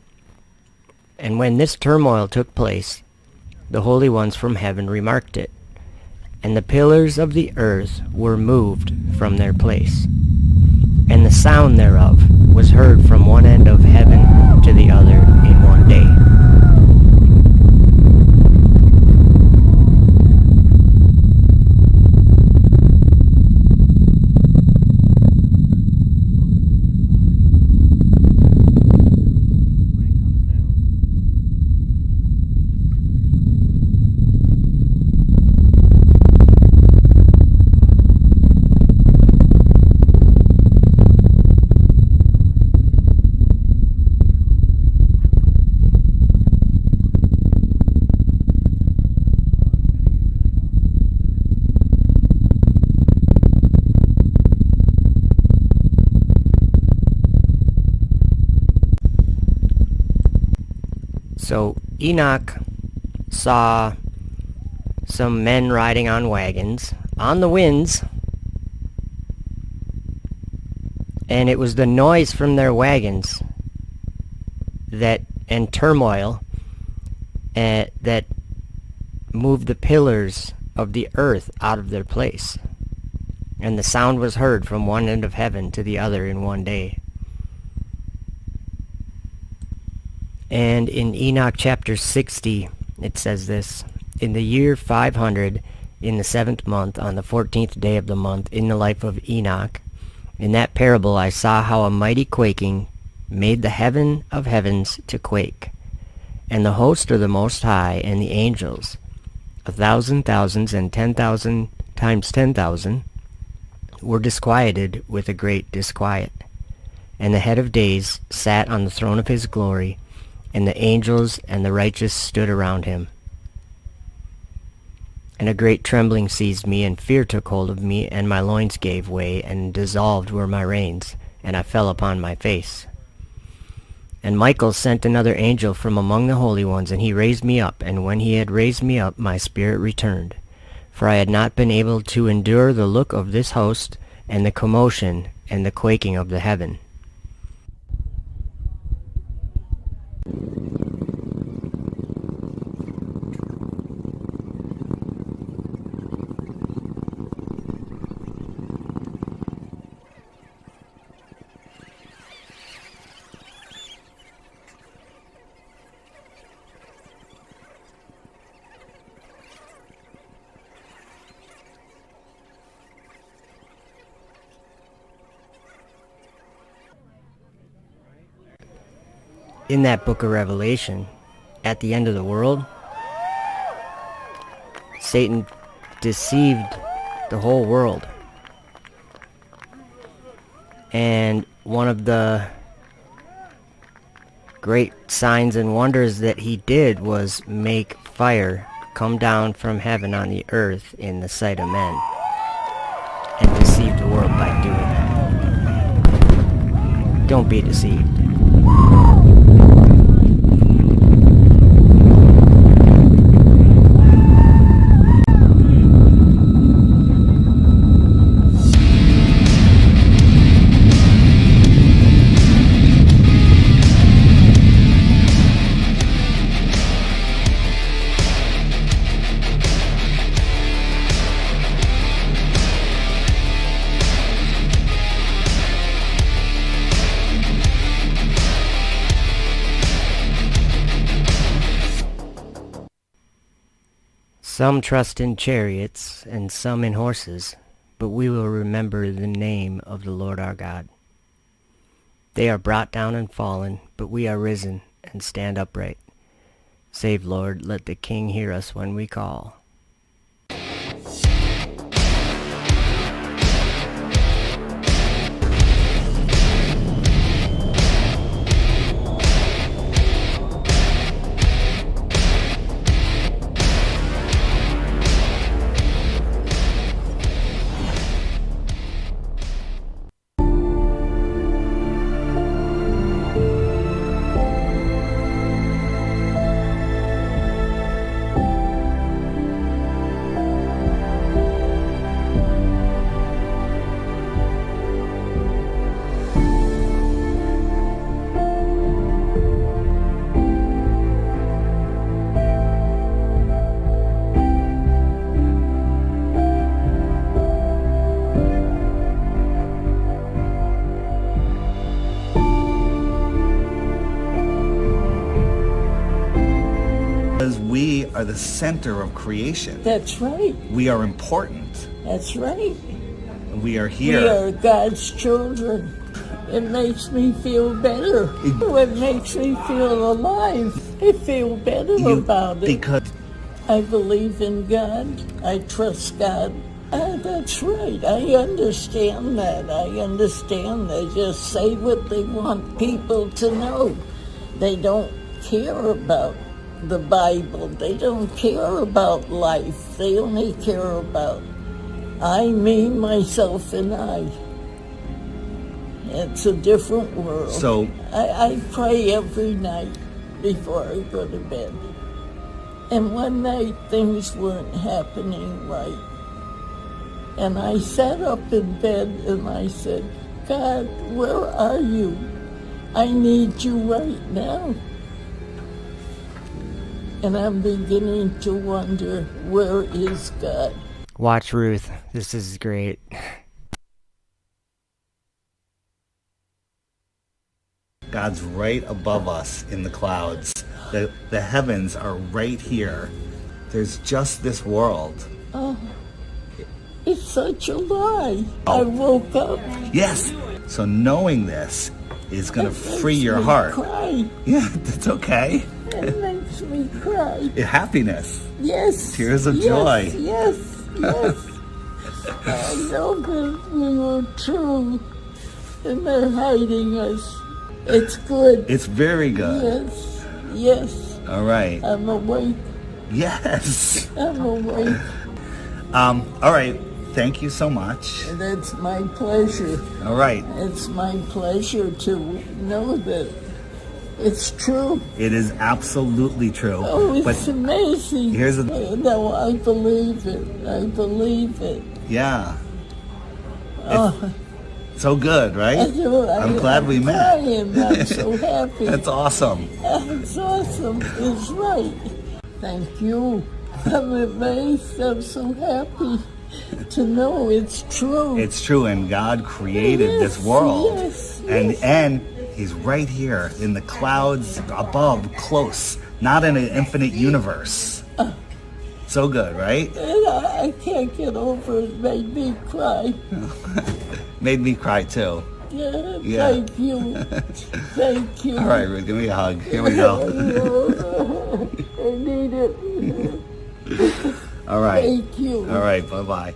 And when this turmoil took place, the holy ones from heaven remarked it, and the pillars of the earth were moved from their place. And the sound thereof was heard from one end of heaven to the other in one day. So Enoch saw some men riding on wagons on the winds, and it was the noise from their wagons and turmoil that moved the pillars of the earth out of their place. And the sound was heard from one end of heaven to the other in one day. And in Enoch chapter 60, it says this, in the year 500, in the 7th month, on the 14th day of the month, in the life of Enoch, in that parable I saw how a mighty quaking made the heaven of heavens to quake, and the host of the Most High and the angels, 1,000 thousands and 10,000 times 10,000, were disquieted with a great disquiet. And the head of days sat on the throne of his glory, and the angels and the righteous stood around him. And a great trembling seized me, and fear took hold of me, and my loins gave way, and dissolved were my reins, and I fell upon my face. And Michael sent another angel from among the holy ones, and he raised me up. And when he had raised me up, my spirit returned. For I had not been able to endure the look of this host, and the commotion, and the quaking of the heaven. In that book of Revelation, at the end of the world, Satan deceived the whole world. And one of the great signs and wonders that he did was make fire come down from heaven on the earth in the sight of men, and deceive the world by doing that. Don't be deceived. Some trust in chariots, and some in horses, but we will remember the name of the Lord our God. They are brought down and fallen, but we are risen and stand upright. Save, Lord, let the King hear us when we call.
We are the center of creation.
That's right.
We are important.
That's right.
We are here.
We are God's children. It makes me feel better. It makes me feel alive. I feel better about it.
Because
I believe in God. I trust God. That's right. I understand that. I understand they just say what they want people to know. They don't care about the Bible. They don't care about life. They only care about I, me, myself, and I. It's a different world.
So
I pray every night before I go to bed. And one night things weren't happening right. And I sat up in bed and I said, God, where are you? I need you right now. And I'm beginning to wonder, where is God?
Watch Ruth. This is great.
God's right above us in the clouds. The heavens are right here. There's just this world.
Oh, it's such a lie. I woke up.
Yes. So knowing this is going to free your heart.
Cry.
Yeah, that's okay.
It makes me cry.
Happiness.
Yes.
Tears of joy.
Yes. I know that we were true, and they're hiding us. It's good.
It's very good.
Yes.
All right.
I'm awake.
Yes.
I'm awake.
All right. Thank you so much.
That's my pleasure.
All right.
It's my pleasure to know that It's true.
It is absolutely true.
Oh, it's amazing.
Here's
No, I believe it. I believe it.
Yeah.
Oh.
So good, right? I'm glad we met.
I am. I'm so happy.
That's awesome.
That's awesome. It's right. Thank you. I'm amazed. I'm so happy to know it's true.
It's true, and God created this world. And he's right here in the clouds above, close, not in an infinite universe. So good, right?
And I can't get over it. Made me cry.
Made me cry too.
Yeah. Thank you. Thank you.
All right, Ruth, give me a hug. Here we go.
I need it.
All right.
Thank you.
All right, bye-bye.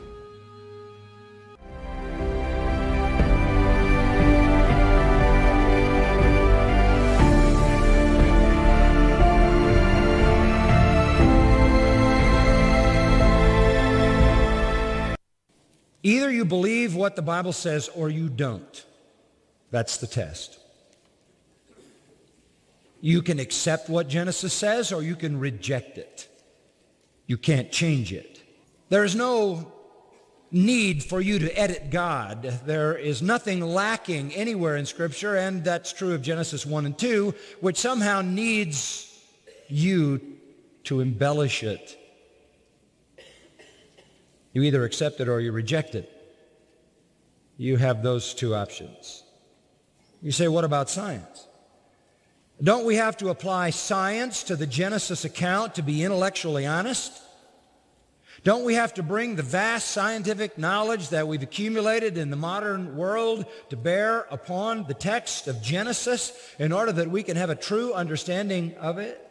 Either you believe what the Bible says or you don't. That's the test. You can accept what Genesis says or you can reject it. You can't change it. There is no need for you to edit God. There is nothing lacking anywhere in Scripture, and that's true of Genesis 1 and 2, which somehow needs you to embellish it. You either accept it or you reject it. You have those two options. You say, what about science? Don't we have to apply science to the Genesis account to be intellectually honest? Don't we have to bring the vast scientific knowledge that we've accumulated in the modern world to bear upon the text of Genesis in order that we can have a true understanding of it?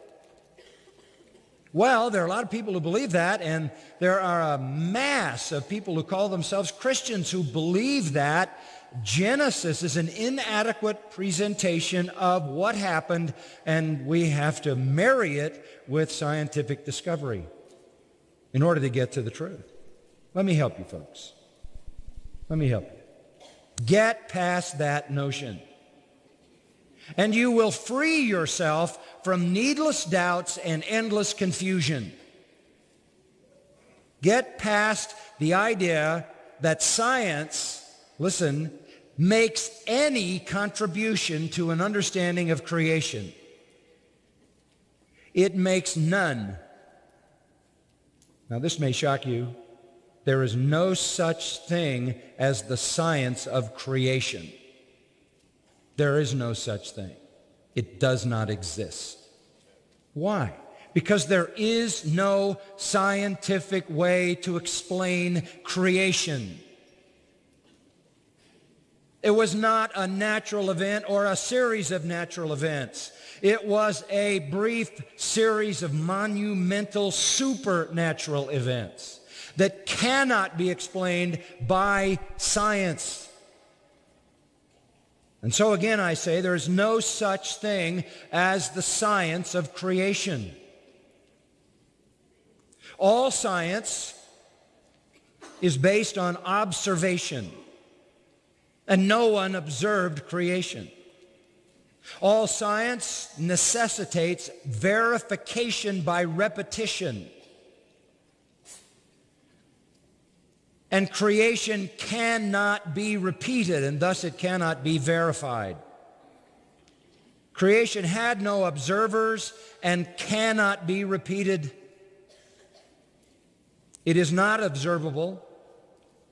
Well, there are a lot of people who believe that, and there are a mass of people who call themselves Christians who believe that Genesis is an inadequate presentation of what happened, and we have to marry it with scientific discovery in order to get to the truth. Let me help you, folks. Let me help you. Get past that notion, and you will free yourself from needless doubts and endless confusion. Get past the idea that science, listen, makes any contribution to an understanding of creation. It makes none. Now, this may shock you. There is no such thing as the science of creation. There is no such thing. It does not exist. Why? Because there is no scientific way to explain creation. It was not a natural event or a series of natural events. It was a brief series of monumental supernatural events that cannot be explained by science. And so again I say there is no such thing as the science of creation. All science is based on observation, and no one observed creation. All science necessitates verification by repetition. And creation cannot be repeated, and thus it cannot be verified. Creation had no observers and cannot be repeated. It is not observable.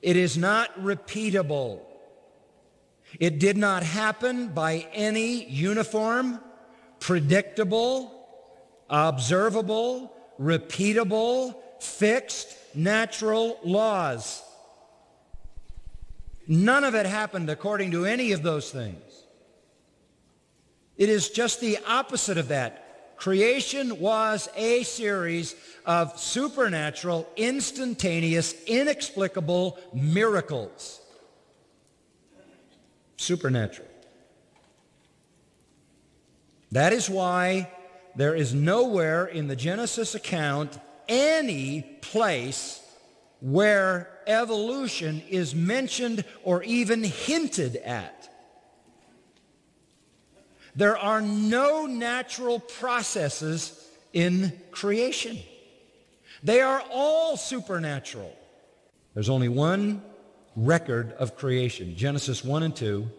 It is not repeatable. It did not happen by any uniform, predictable, observable, repeatable, fixed, natural laws. None of it happened according to any of those things. It is just the opposite of that. Creation was a series of supernatural, instantaneous, inexplicable miracles. Supernatural. That is why there is nowhere in the Genesis account any place where evolution is mentioned or even hinted at. There are no natural processes in creation. They are all supernatural. There's only one record of creation, Genesis 1 and 2.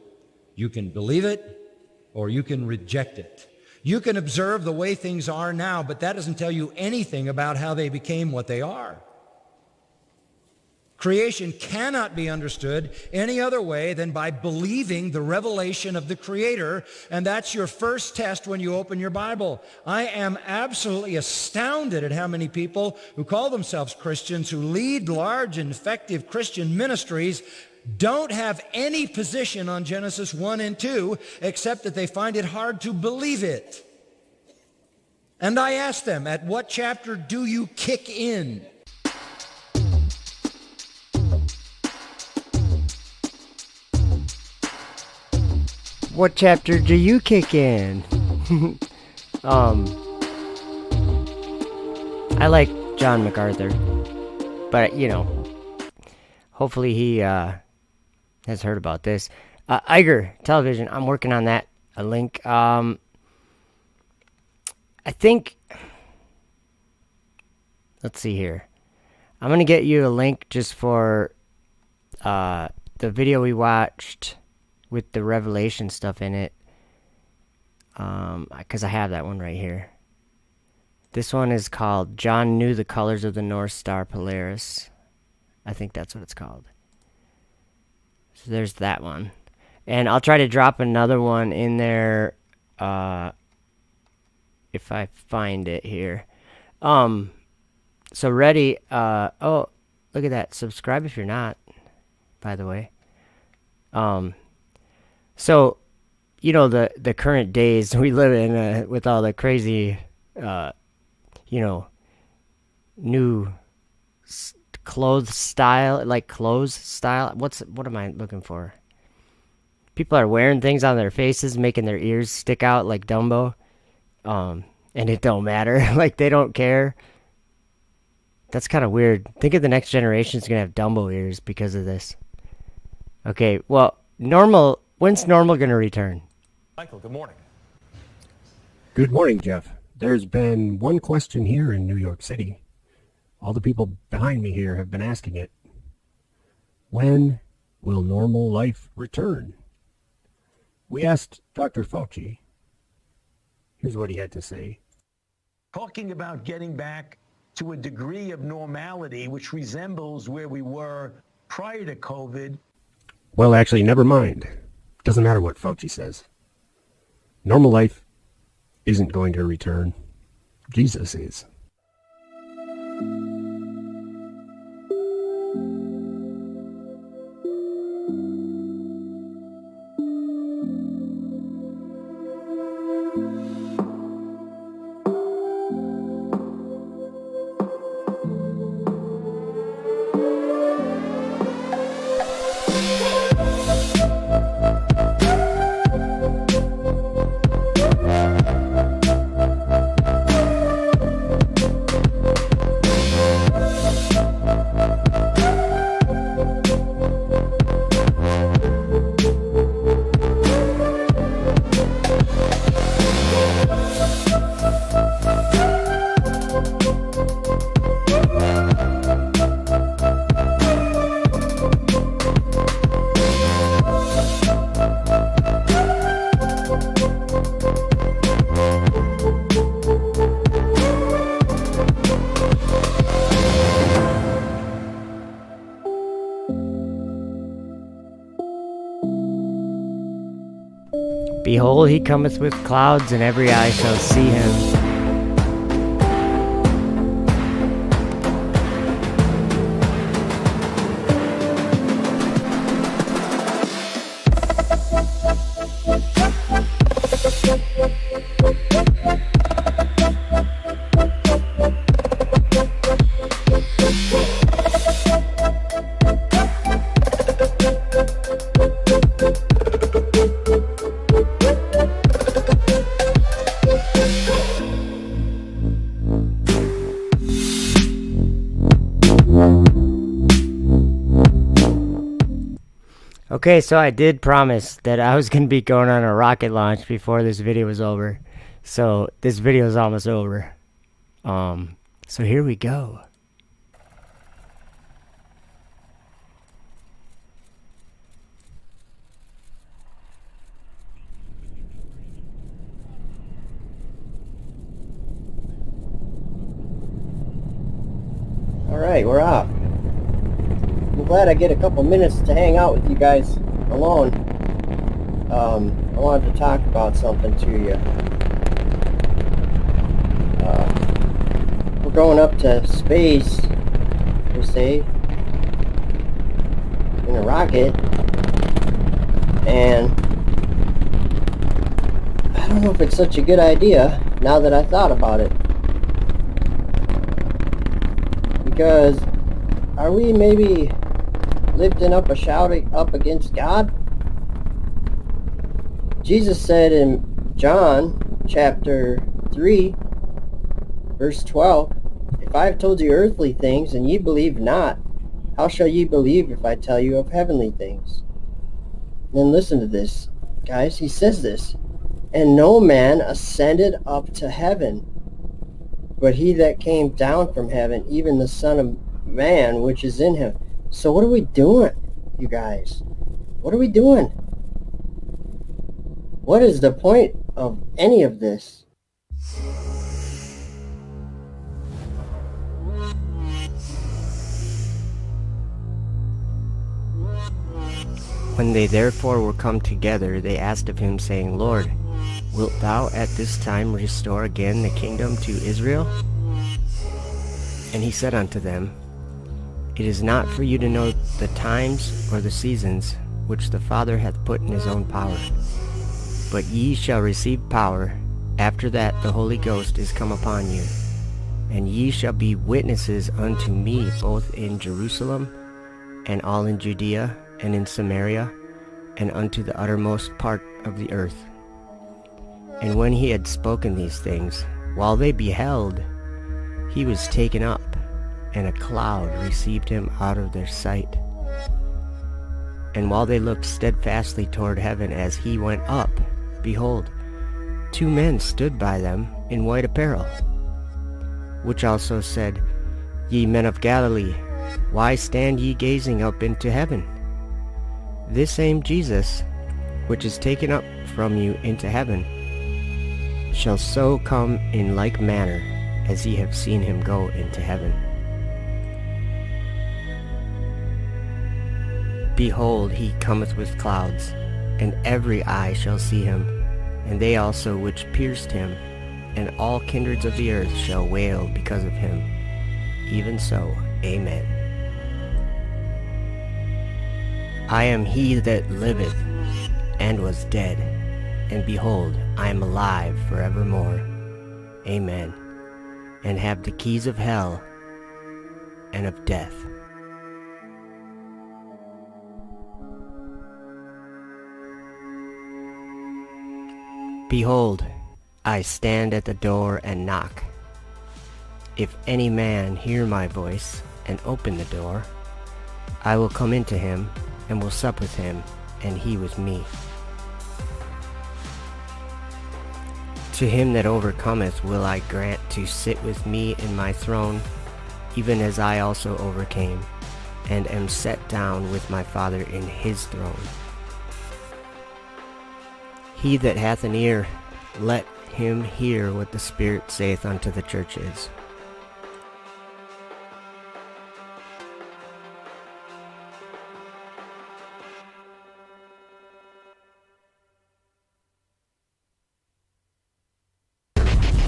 You can believe it or you can reject it. You can observe the way things are now, but that doesn't tell you anything about how they became what they are. Creation cannot be understood any other way than by believing the revelation of the Creator, and that's your first test when you open your Bible. I am absolutely astounded at how many people who call themselves Christians, who lead large and effective Christian ministries, don't have any position on Genesis 1 and 2, except that they find it hard to believe it. And I ask them, at what chapter do you kick in?
What chapter do you kick in? I like John MacArthur, but hopefully he has heard about this. Iger Television, I'm working on that. A link. I think. Let's see here. I'm gonna get you a link just for the video we watched with the Revelation stuff in it, because I have that one right here. This one is called John Knew the Colors of the North Star Polaris. I think that's what it's called. So there's that one. And I'll try to drop another one in there if I find it here. So ready. Oh, look at that. Subscribe if you're not, by the way. So, the current days we live in with all the crazy, new clothes style, what am I looking for? People are wearing things on their faces, making their ears stick out like Dumbo, and it don't matter. Like, they don't care. That's kind of weird. Think of the next generation's gonna have Dumbo ears because of this. Okay, well, when's normal going to return?
Michael, good morning.
Good morning, Jeff. There's been one question here in New York City. All the people behind me here have been asking it. When will normal life return? We asked Dr. Fauci. Here's what he had to say.
Talking about getting back to a degree of normality which resembles where we were prior to COVID.
Well, actually, never mind. Doesn't matter what Fauci says. Normal life isn't going to return. Jesus is.
Behold, he cometh with clouds, and every eye shall see him. Okay, so I did promise that I was going to be going on a rocket launch before this video was over. So this video is almost over. So here we go.
Alright, we're off. I'm glad I get a couple minutes to hang out with you guys alone. I wanted to talk about something to you. We're going up to space, per se, in a rocket, and I don't know if it's such a good idea now that I thought about it. Because are we maybe lifting up a shout up against God? Jesus said in John chapter 3 verse 12, "If I have told you earthly things and ye believe not, how shall ye believe if I tell you of heavenly things?" And then listen to this, guys. He says this, "And no man ascended up to heaven, but he that came down from heaven, even the Son of Man, which is in him." So what are we doing, you guys? What are we doing? What is the point of any of this?
When they therefore were come together, they asked of him, saying, Lord, wilt thou at this time restore again the kingdom to Israel? And he said unto them, It is not for you to know the times or the seasons which the Father hath put in his own power. But ye shall receive power, after that the Holy Ghost is come upon you. And ye shall be witnesses unto me both in Jerusalem, and all in Judea, and in Samaria, and unto the uttermost part of the earth. And when he had spoken these things, while they beheld, he was taken up, and a cloud received him out of their sight. And while they looked steadfastly toward heaven as he went up, behold, 2 men stood by them in white apparel, which also said, Ye men of Galilee, why stand ye gazing up into heaven? This same Jesus, which is taken up from you into heaven, shall so come in like manner as ye have seen him go into heaven. Behold, he cometh with clouds, and every eye shall see him, and they also which pierced him, and all kindreds of the earth shall wail because of him. Even so, Amen. I am he that liveth, and was dead, and behold, I am alive forevermore. Amen. And have the keys of hell and of death. Behold, I stand at the door and knock. If any man hear my voice and open the door, I will come into him and will sup with him, and he with me. To him that overcometh will I grant to sit with me in my throne, even as I also overcame, and am set down with my Father in his throne. He that hath an ear, let him hear what the Spirit saith unto the churches.